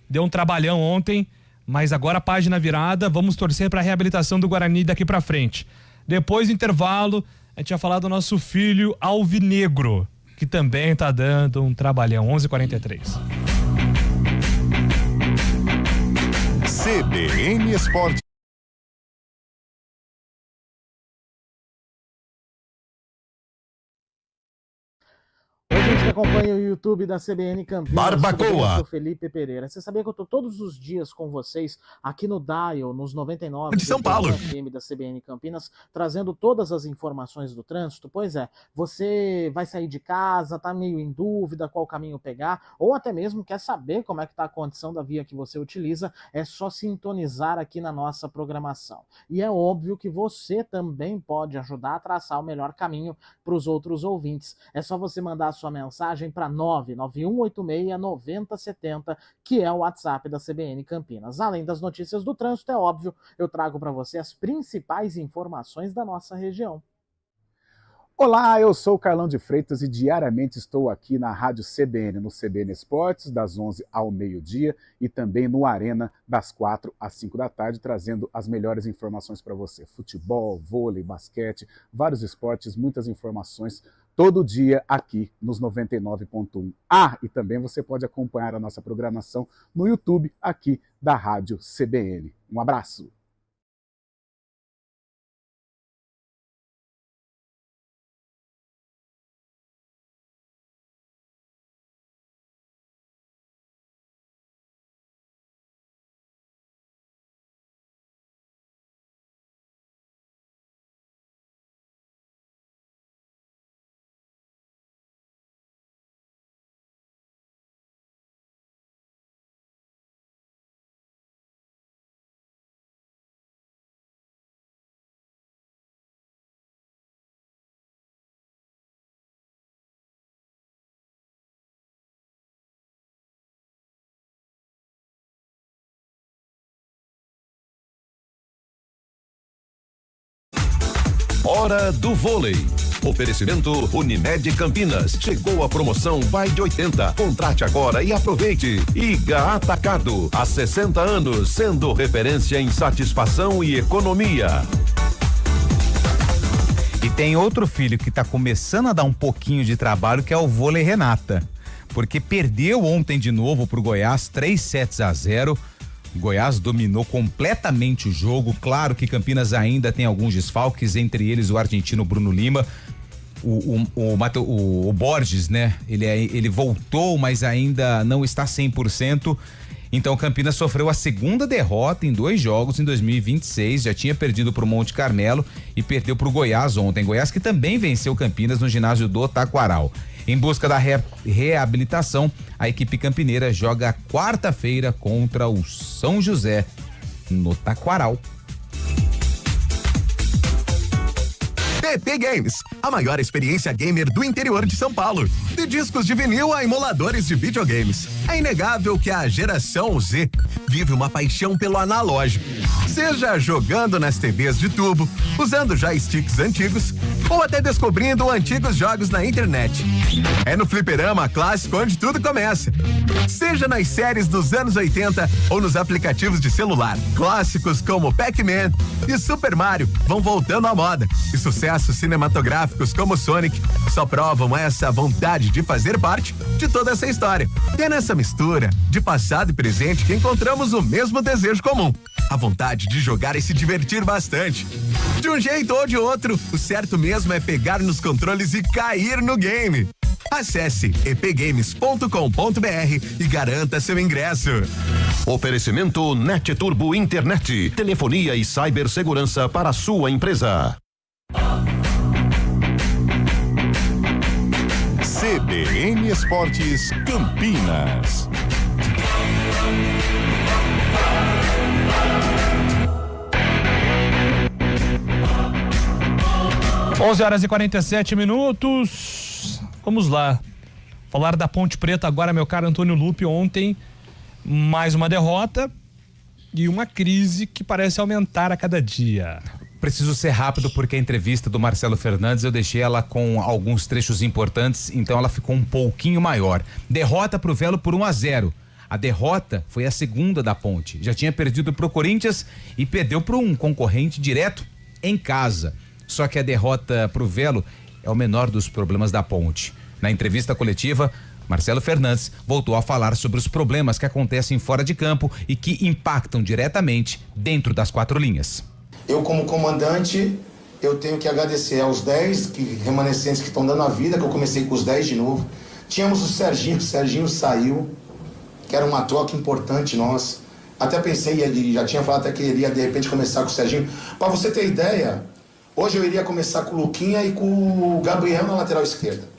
Deu um trabalhão ontem, mas agora a página virada, vamos torcer pra reabilitação do Guarani daqui pra frente. Depois do intervalo, a gente vai falar do nosso filho alvinegro, que também tá dando um trabalhão. 11h43. CBN Esporte. Hoje a gente acompanha o YouTube da CBN Campinas. Barbacoa. Eu sou Felipe Pereira. Você sabia que eu tô todos os dias com vocês aqui no Dial, nos 99 de São Paulo. FM da CBN Campinas, trazendo todas as informações do trânsito? Pois é, você vai sair de casa, tá meio em dúvida qual caminho pegar, ou até mesmo quer saber como é que tá a condição da via que você utiliza, é só sintonizar aqui na nossa programação. E é óbvio que você também pode ajudar a traçar o melhor caminho para os outros ouvintes. É só você mandar a sua mensagem para 991869070, que é o WhatsApp da CBN Campinas. Além das notícias do trânsito, é óbvio, eu trago para você as principais informações da nossa região. Olá, eu sou o Carlão de Freitas e diariamente estou aqui na Rádio CBN, no CBN Esportes, das 11 ao meio-dia e também no Arena, das 4 às 5 da tarde, trazendo as melhores informações para você. Futebol, vôlei, basquete, vários esportes, muitas informações todo dia aqui nos 99.1. E também você pode acompanhar a nossa programação no YouTube aqui da Rádio CBN. Um abraço! Hora do vôlei. Oferecimento Unimed Campinas. Chegou a promoção Vai de 80. Contrate agora e aproveite. Iga Atacado. Há 60 anos, sendo referência em satisfação e economia. E tem outro filho que tá começando a dar um pouquinho de trabalho, que é o vôlei Renata. Porque perdeu ontem de novo pro Goiás, 3-0. Goiás dominou completamente o jogo. Claro que Campinas ainda tem alguns desfalques, entre eles o argentino Bruno Lima. O Borges, né? Ele voltou, mas ainda não está 100%. Então Campinas sofreu a segunda derrota em 2 jogos em 2026, já tinha perdido pro Monte Carmelo e perdeu pro Goiás ontem. Goiás que também venceu Campinas no ginásio do Taquaral. Em busca da reabilitação, a equipe campineira joga quarta-feira contra o São José no Taquaral. PP Games, a maior experiência gamer do interior de São Paulo. De discos de vinil a emuladores de videogames. É inegável que a geração Z vive uma paixão pelo analógico. Seja jogando nas TVs de tubo, usando joysticks antigos ou até descobrindo antigos jogos na internet. É no fliperama clássico onde tudo começa. Seja nas séries dos anos 80 ou nos aplicativos de celular, clássicos como Pac-Man e Super Mario vão voltando à moda. E sucessos cinematográficos como Sonic só provam essa vontade de fazer parte de toda essa história. E é nessa mistura de passado e presente que encontramos o mesmo desejo comum: a vontade de jogar e se divertir bastante. De um jeito ou de outro, o certo mesmo é pegar nos controles e cair no game. Acesse epgames.com.br e garanta seu ingresso. Oferecimento Net Turbo Internet. Telefonia e cibersegurança para a sua empresa. CBN Esportes Campinas. Onze horas e 47 minutos. Vamos lá. Falar da Ponte Preta agora, meu caro Antônio Lupe. Ontem, mais uma derrota e uma crise que parece aumentar a cada dia. Preciso ser rápido porque a entrevista do Marcelo Fernandes eu deixei ela com alguns trechos importantes, então ela ficou um pouquinho maior. Derrota pro Velo por 1-0. A derrota foi a segunda da Ponte. Já tinha perdido pro Corinthians e perdeu pro um concorrente direto em casa. Só que a derrota pro Velo é o menor dos problemas da Ponte. Na entrevista coletiva, Marcelo Fernandes voltou a falar sobre os problemas que acontecem fora de campo e que impactam diretamente dentro das 4 linhas. Eu, como comandante, eu tenho que agradecer aos 10 remanescentes que estão dando a vida, que eu comecei com os 10 de novo. Tínhamos o Serginho saiu, que era uma troca importante nossa. Até pensei, ele já tinha falado até que iria de repente começar com o Serginho. Para você ter ideia, hoje eu iria começar com o Luquinha e com o Gabriel na lateral esquerda.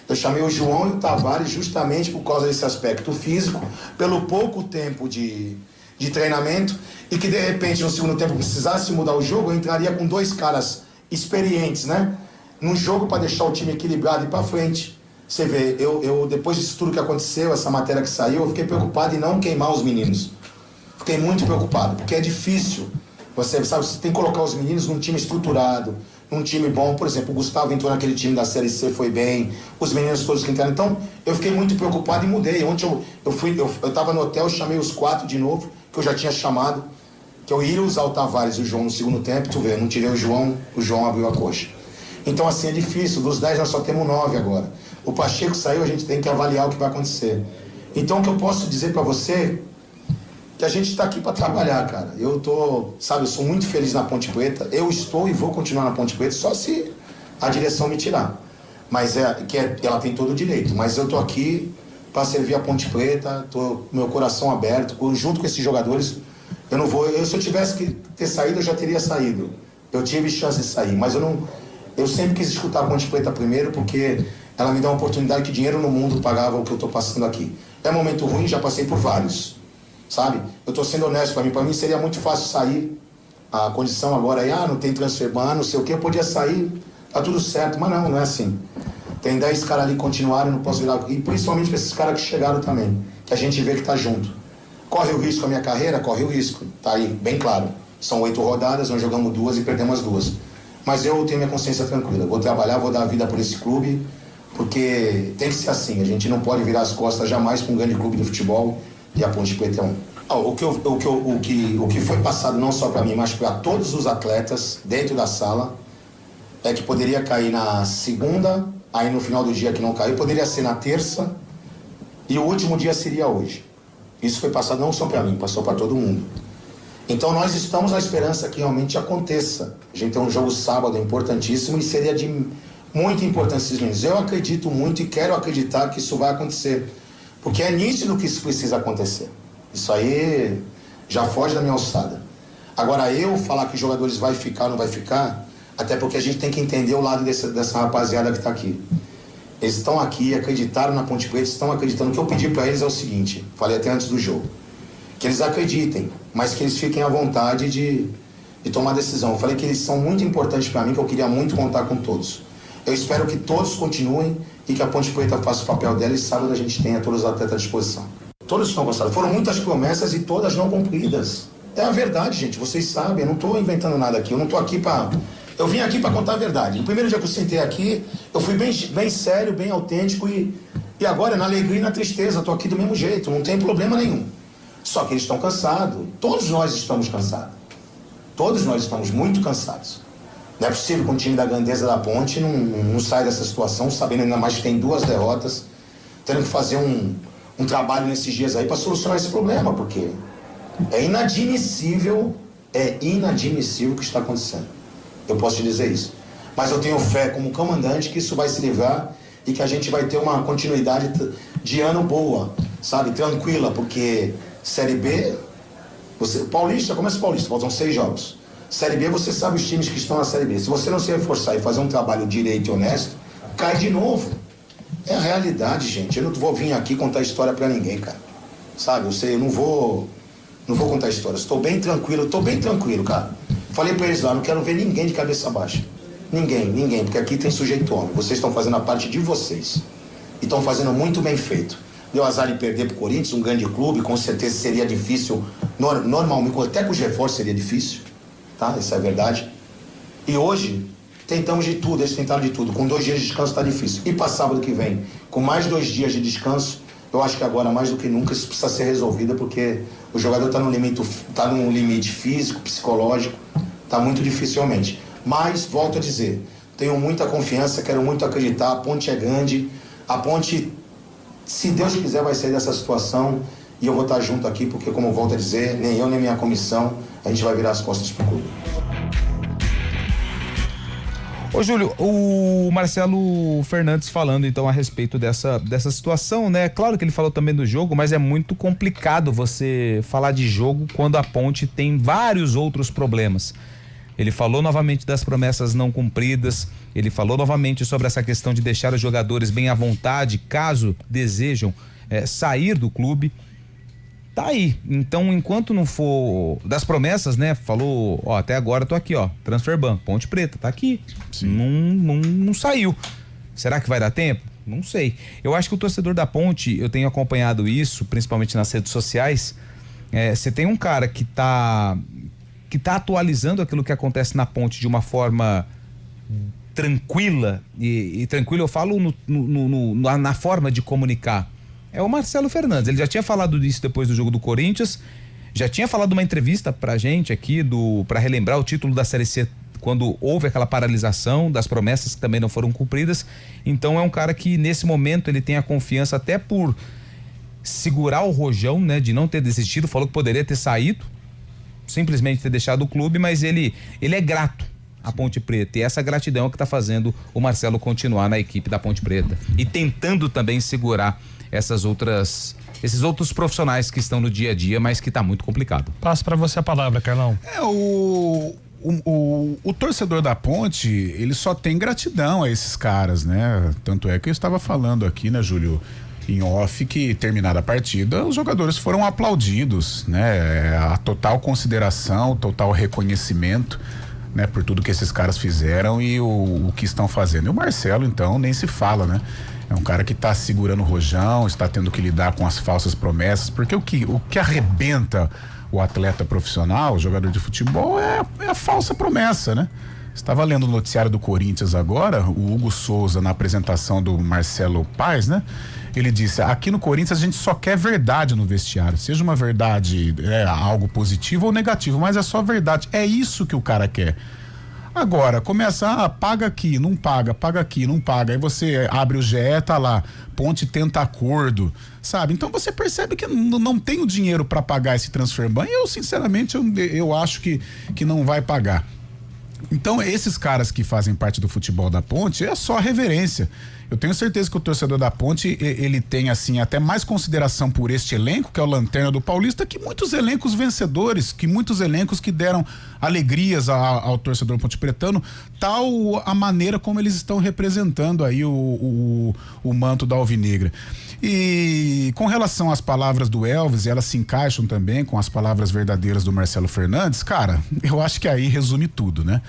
Eu chamei o João e o Tavares justamente por causa desse aspecto físico, pelo pouco tempo de treinamento, e que de repente no segundo tempo precisasse mudar o jogo, eu entraria com 2 caras experientes, né? Num jogo para deixar o time equilibrado e para frente. Você vê, eu depois disso tudo que aconteceu, essa matéria que saiu, eu fiquei preocupado em não queimar os meninos. Fiquei muito preocupado, porque é difícil. Você sabe, você tem que colocar os meninos num time estruturado, num time bom. Por exemplo, o Gustavo entrou naquele time da Série C, foi bem, os meninos todos que entraram. Então, eu fiquei muito preocupado e mudei. Ontem eu tava no hotel, chamei os 4 de novo, que eu já tinha chamado, que eu ia usar o Tavares e o João no segundo tempo. Tu vê, eu não tirei o João abriu a coxa. Então, assim, é difícil. Dos 10 nós só temos 9 agora. O Pacheco saiu, a gente tem que avaliar o que vai acontecer. Então, o que eu posso dizer para você que a gente está aqui para trabalhar, cara. Eu sou muito feliz na Ponte Preta. Eu estou e vou continuar na Ponte Preta, só se a direção me tirar. Mas ela tem todo o direito. Mas eu tô aqui para servir a Ponte Preta, tô com meu coração aberto, junto com esses jogadores. Se eu tivesse que ter saído, eu já teria saído. Eu tive chance de sair, mas eu sempre quis escutar a Ponte Preta primeiro, porque ela me dá uma oportunidade que dinheiro no mundo pagava o que eu tô passando aqui. É um momento ruim, já passei por vários. Sabe? Eu tô sendo honesto para mim seria muito fácil sair. A condição agora é, não tem transfer ban, não sei o que, eu podia sair, tá tudo certo, mas não é assim. Tem 10 caras ali que continuaram, eu não posso virar, e principalmente para esses caras que chegaram também, que a gente vê que tá junto. Corre o risco a minha carreira? Corre o risco, tá aí, bem claro. São 8 rodadas, nós jogamos 2 e perdemos as 2. Mas eu tenho minha consciência tranquila. Vou trabalhar, vou dar a vida por esse clube, porque tem que ser assim. A gente não pode virar as costas jamais para um grande clube de futebol, e a Ponte Preta é um. O que foi passado não só para mim, mas para todos os atletas dentro da sala, é que poderia cair na segunda, aí no final do dia que não caiu, poderia ser na terça, e o último dia seria hoje. Isso foi passado não só para mim, passou para todo mundo. Então nós estamos na esperança que realmente aconteça. A gente tem um jogo sábado importantíssimo e seria de muita importância. Eu acredito muito e quero acreditar que isso vai acontecer, porque é nítido que isso precisa acontecer. Isso aí já foge da minha alçada. Agora eu falar que os jogadores vai ficar ou não vai ficar, até porque a gente tem que entender o lado dessa rapaziada que está aqui. Eles estão aqui, acreditaram na Ponte Preta, estão acreditando. O que eu pedi para eles é o seguinte, falei até antes do jogo, que eles acreditem, mas que eles fiquem à vontade de tomar decisão. Eu falei que eles são muito importantes para mim, que eu queria muito contar com todos. Eu espero que todos continuem e que a Ponte Preta faça o papel dela, e sábado a gente tenha todos os atletas à disposição. Todos estão gostados. Foram muitas promessas e todas não cumpridas. É a verdade, gente, vocês sabem, eu não estou inventando nada aqui, eu não estou aqui para... Eu vim aqui para contar a verdade. No primeiro dia que eu sentei aqui, eu fui bem sério, bem autêntico e agora na alegria e na tristeza, estou aqui do mesmo jeito, não tem problema nenhum. Só que eles estão cansados, todos nós estamos cansados. Todos nós estamos muito cansados. Não é possível que um time da grandeza da Ponte não saia dessa situação, sabendo ainda mais que tem 2 derrotas, tendo que fazer um trabalho nesses dias aí para solucionar esse problema, porque é inadmissível o que está acontecendo. Eu posso te dizer isso. Mas eu tenho fé como comandante que isso vai se livrar e que a gente vai ter uma continuidade de ano boa, sabe? Tranquila, porque Série B, Paulista, começa o Paulista, faltam 6 jogos. Série B, você sabe os times que estão na Série B. Se você não se reforçar e fazer um trabalho direito e honesto, cai de novo. É a realidade, gente. Eu não vou vir aqui contar história pra ninguém, cara. Sabe? Eu não vou contar história. Estou bem tranquilo, cara. Falei pra eles lá, não quero ver ninguém de cabeça baixa. Ninguém, porque aqui tem sujeito homem. Vocês estão fazendo a parte de vocês. E estão fazendo muito bem feito. Deu azar de perder pro Corinthians, um grande clube, com certeza seria difícil, normalmente, até com os reforços seria difícil, tá? Isso é verdade. E hoje, tentamos de tudo, eles tentaram de tudo. Com 2 dias de descanso tá difícil. E para sábado que vem, com mais 2 dias de descanso, eu acho que agora, mais do que nunca, isso precisa ser resolvido, porque o jogador está num limite físico, psicológico, está muito dificilmente. Mas, volto a dizer, tenho muita confiança, quero muito acreditar, a Ponte é grande, a Ponte, se Deus quiser, vai sair dessa situação e eu vou estar junto aqui, porque, como eu volto a dizer, nem eu nem minha comissão, a gente vai virar as costas para o clube. Ô Júlio, o Marcelo Fernandes falando então a respeito dessa situação, né? Claro que ele falou também do jogo, mas é muito complicado você falar de jogo quando a Ponte tem vários outros problemas. Ele falou novamente das promessas não cumpridas, ele falou novamente sobre essa questão de deixar os jogadores bem à vontade, caso desejam sair do clube. Tá aí, então enquanto não for das promessas, né, falou, ó, até agora tô aqui, ó, Transfer Ban, Ponte Preta, tá aqui, não saiu, será que vai dar tempo? Não sei, eu acho que o torcedor da Ponte, eu tenho acompanhado isso, principalmente nas redes sociais, você tem um cara que tá atualizando aquilo que acontece na Ponte de uma forma tranquila, e tranquilo eu falo na forma de comunicar. É o Marcelo Fernandes, ele já tinha falado disso depois do jogo do Corinthians, já tinha falado uma entrevista pra gente aqui pra relembrar o título da Série C quando houve aquela paralisação das promessas que também não foram cumpridas. Então é um cara que nesse momento ele tem a confiança até por segurar o rojão, né, de não ter desistido, falou que poderia ter saído, simplesmente ter deixado o clube, mas ele é grato à Ponte Preta, e essa gratidão é que tá fazendo o Marcelo continuar na equipe da Ponte Preta e tentando também segurar esses outros profissionais que estão no dia a dia, mas que tá muito complicado. Passo para você a palavra, Carlão. O torcedor da Ponte, ele só tem gratidão a esses caras, né? Tanto é que eu estava falando aqui, né, Júlio, em off, que terminada a partida, os jogadores foram aplaudidos, né? A total consideração, total reconhecimento, né, por tudo que esses caras fizeram e o que estão fazendo. E o Marcelo, então, nem se fala, né? É um cara que está segurando o rojão, está tendo que lidar com as falsas promessas, porque o que arrebenta o atleta profissional, o jogador de futebol, é a falsa promessa, né? Estava lendo o noticiário do Corinthians agora, o Hugo Souza, na apresentação do Marcelo Paes, né? Ele disse, aqui no Corinthians a gente só quer verdade no vestiário, seja uma verdade, algo positivo ou negativo, mas é só verdade, é isso que o cara quer. Agora, começa, paga aqui, não paga, paga aqui, não paga, aí você abre o GE, tá lá, Ponte tenta acordo, sabe? Então você percebe que não tem o dinheiro para pagar esse transfer ban, e eu sinceramente, eu acho que não vai pagar. Então, esses caras que fazem parte do futebol da Ponte é só reverência. Eu tenho certeza que o torcedor da Ponte, ele tem, assim, até mais consideração por este elenco, que é o Lanterna do Paulista, que muitos elencos vencedores, que muitos elencos que deram alegrias ao torcedor pontepretano, tal a maneira como eles estão representando aí o manto da Alvinegra. E com relação às palavras do Elvis, elas se encaixam também com as palavras verdadeiras do Marcelo Fernandes, cara, eu acho que aí resume tudo, né?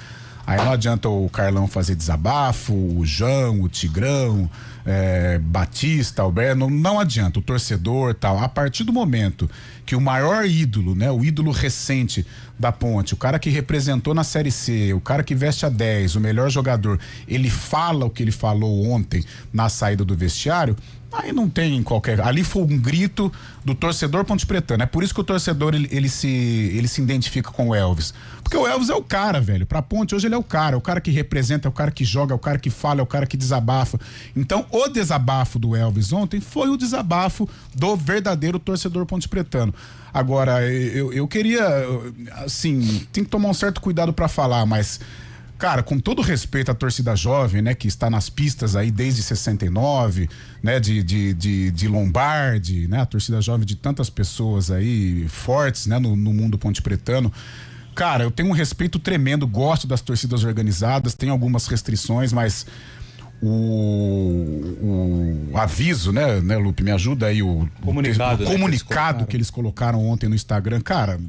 Aí não adianta o Carlão fazer desabafo, o João, o Tigrão, Batista, Alberto, não adianta, o torcedor tal. A partir do momento que o maior ídolo, né, o ídolo recente da Ponte, o cara que representou na Série C, o cara que veste a 10, o melhor jogador, ele fala o que ele falou ontem na saída do vestiário, aí não tem qualquer... Ali foi um grito do torcedor pontepretano. É por isso que o torcedor, ele se identifica com o Elvis. Porque o Elvis é o cara, velho. Pra Ponte, hoje ele é o cara que representa, é o cara que joga, é o cara que fala, é o cara que desabafa. Então, o desabafo do Elvis ontem foi o desabafo do verdadeiro torcedor pontepretano. Agora, eu queria, assim, tem que tomar um certo cuidado pra falar, mas... Cara, com todo respeito à torcida jovem, né, que está nas pistas aí desde 69, né, de Lombardi, né, a torcida jovem de tantas pessoas aí fortes, né, no mundo pontepretano. Cara, eu tenho um respeito tremendo, gosto das torcidas organizadas, tem algumas restrições, mas o aviso, né, Lupe, me ajuda aí, o comunicado que eles colocaram ontem no Instagram, cara,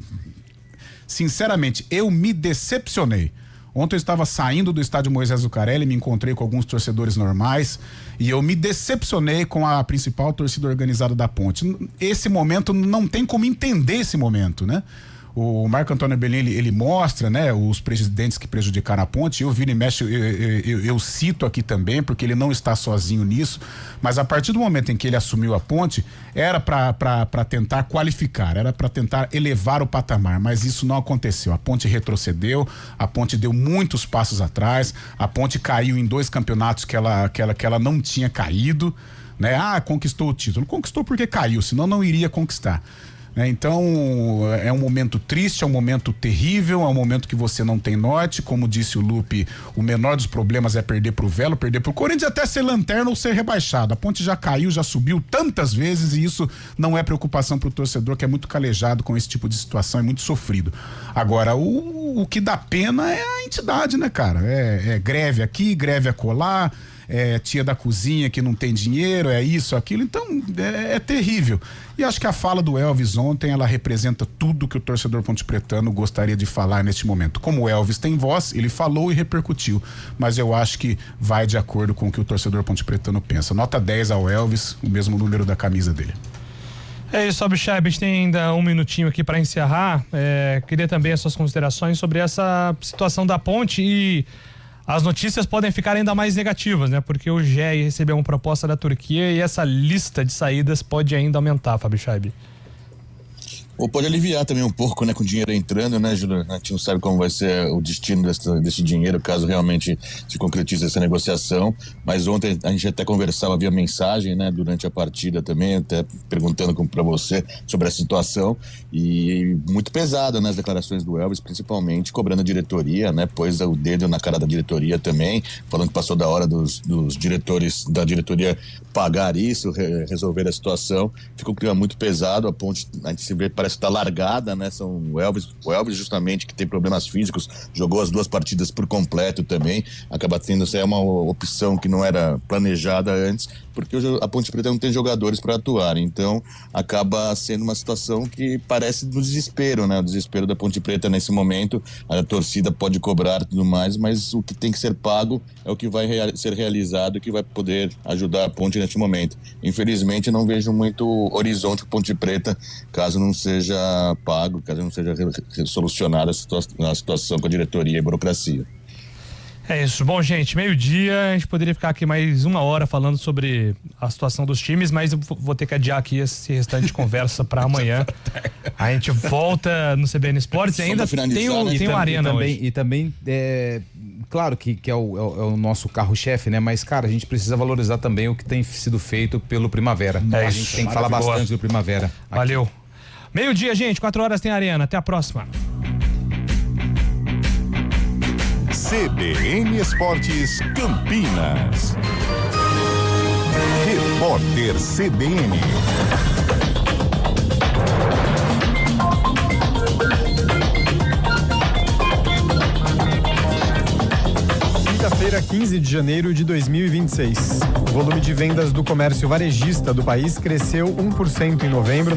sinceramente, eu me decepcionei. Ontem eu estava saindo do estádio Moisés Lucarelli, me encontrei com alguns torcedores normais e eu me decepcionei com a principal torcida organizada da Ponte. Esse momento, não tem como entender esse momento, né? O Marco Antônio Belin, ele mostra, né, os presidentes que prejudicaram a Ponte. Eu viro e mexo, eu cito aqui também, porque ele não está sozinho nisso, mas a partir do momento em que ele assumiu a Ponte, era para tentar qualificar, era para tentar elevar o patamar, mas isso não aconteceu. A Ponte retrocedeu, a Ponte deu muitos passos atrás, a Ponte caiu em 2 campeonatos que ela não tinha caído, né? Conquistou o título. Conquistou porque caiu, senão não iria conquistar. Então, é um momento triste, é um momento terrível, é um momento que você não tem norte. Como disse o Lupe, o menor dos problemas é perder pro Velo, perder pro Corinthians, até ser lanterna ou ser rebaixado. A Ponte já caiu, já subiu tantas vezes e isso não é preocupação pro torcedor, que é muito calejado com esse tipo de situação, é muito sofrido. Agora, o que dá pena é a entidade, né, cara? É greve aqui, greve acolá, tia da cozinha que não tem dinheiro, é isso, aquilo, então é terrível. E acho que a fala do Elvis ontem, ela representa tudo que o torcedor pontepretano gostaria de falar neste momento. Como o Elvis tem voz, ele falou e repercutiu, mas eu acho que vai de acordo com o que o torcedor pontepretano pensa. Nota 10 ao Elvis, o mesmo número da camisa dele. É isso, Abishai, a gente tem ainda um minutinho aqui para encerrar. Queria também as suas considerações sobre essa situação da Ponte e as notícias podem ficar ainda mais negativas, né? Porque o GE recebeu uma proposta da Turquia e essa lista de saídas pode ainda aumentar, Fábio Chaib. Ou pode aliviar também um pouco, né, com o dinheiro entrando, né, Júlio? A gente não sabe como vai ser o destino desse dinheiro, caso realmente se concretize essa negociação. Mas ontem a gente até conversava via mensagem, né, durante a partida também, até perguntando para você sobre a situação. E muito pesado, né, as declarações do Elvis, principalmente cobrando a diretoria, né, pôs o dedo na cara da diretoria também, falando que passou da hora dos diretores, da diretoria pagar isso, resolver a situação. Ficou um clima muito pesado, a Ponte, a gente se vê, parece que tá largada, né? São o Elvis justamente, que tem problemas físicos, jogou as 2 partidas por completo também, acaba tendo essa uma opção que não era planejada antes, porque a Ponte Preta não tem jogadores para atuar, então acaba sendo uma situação que parece do desespero, né? O desespero da Ponte Preta nesse momento. A torcida pode cobrar e tudo mais, mas o que tem que ser pago é o que vai ser realizado, que vai poder ajudar a Ponte neste momento. Infelizmente, não vejo muito horizonte para Ponte Preta, caso não seja pago, caso não seja solucionada a situação com a diretoria e a burocracia. É isso. Bom, gente, meio-dia, a gente poderia ficar aqui mais 1 hora falando sobre a situação dos times, mas eu vou ter que adiar aqui esse restante de conversa para amanhã. A gente volta no CBN Esportes e ainda tem o Arena hoje. E também, claro que é o nosso carro-chefe, né? Mas, cara, a gente precisa valorizar também o que tem sido feito pelo Primavera. A gente tem que falar bastante do Primavera. Valeu. Meio-dia, gente, 4 horas tem Arena. Até a próxima. CBN Esportes Campinas. Repórter CBN. Quinta-feira, 15 de janeiro de 2026. O volume de vendas do comércio varejista do país cresceu 1% em novembro.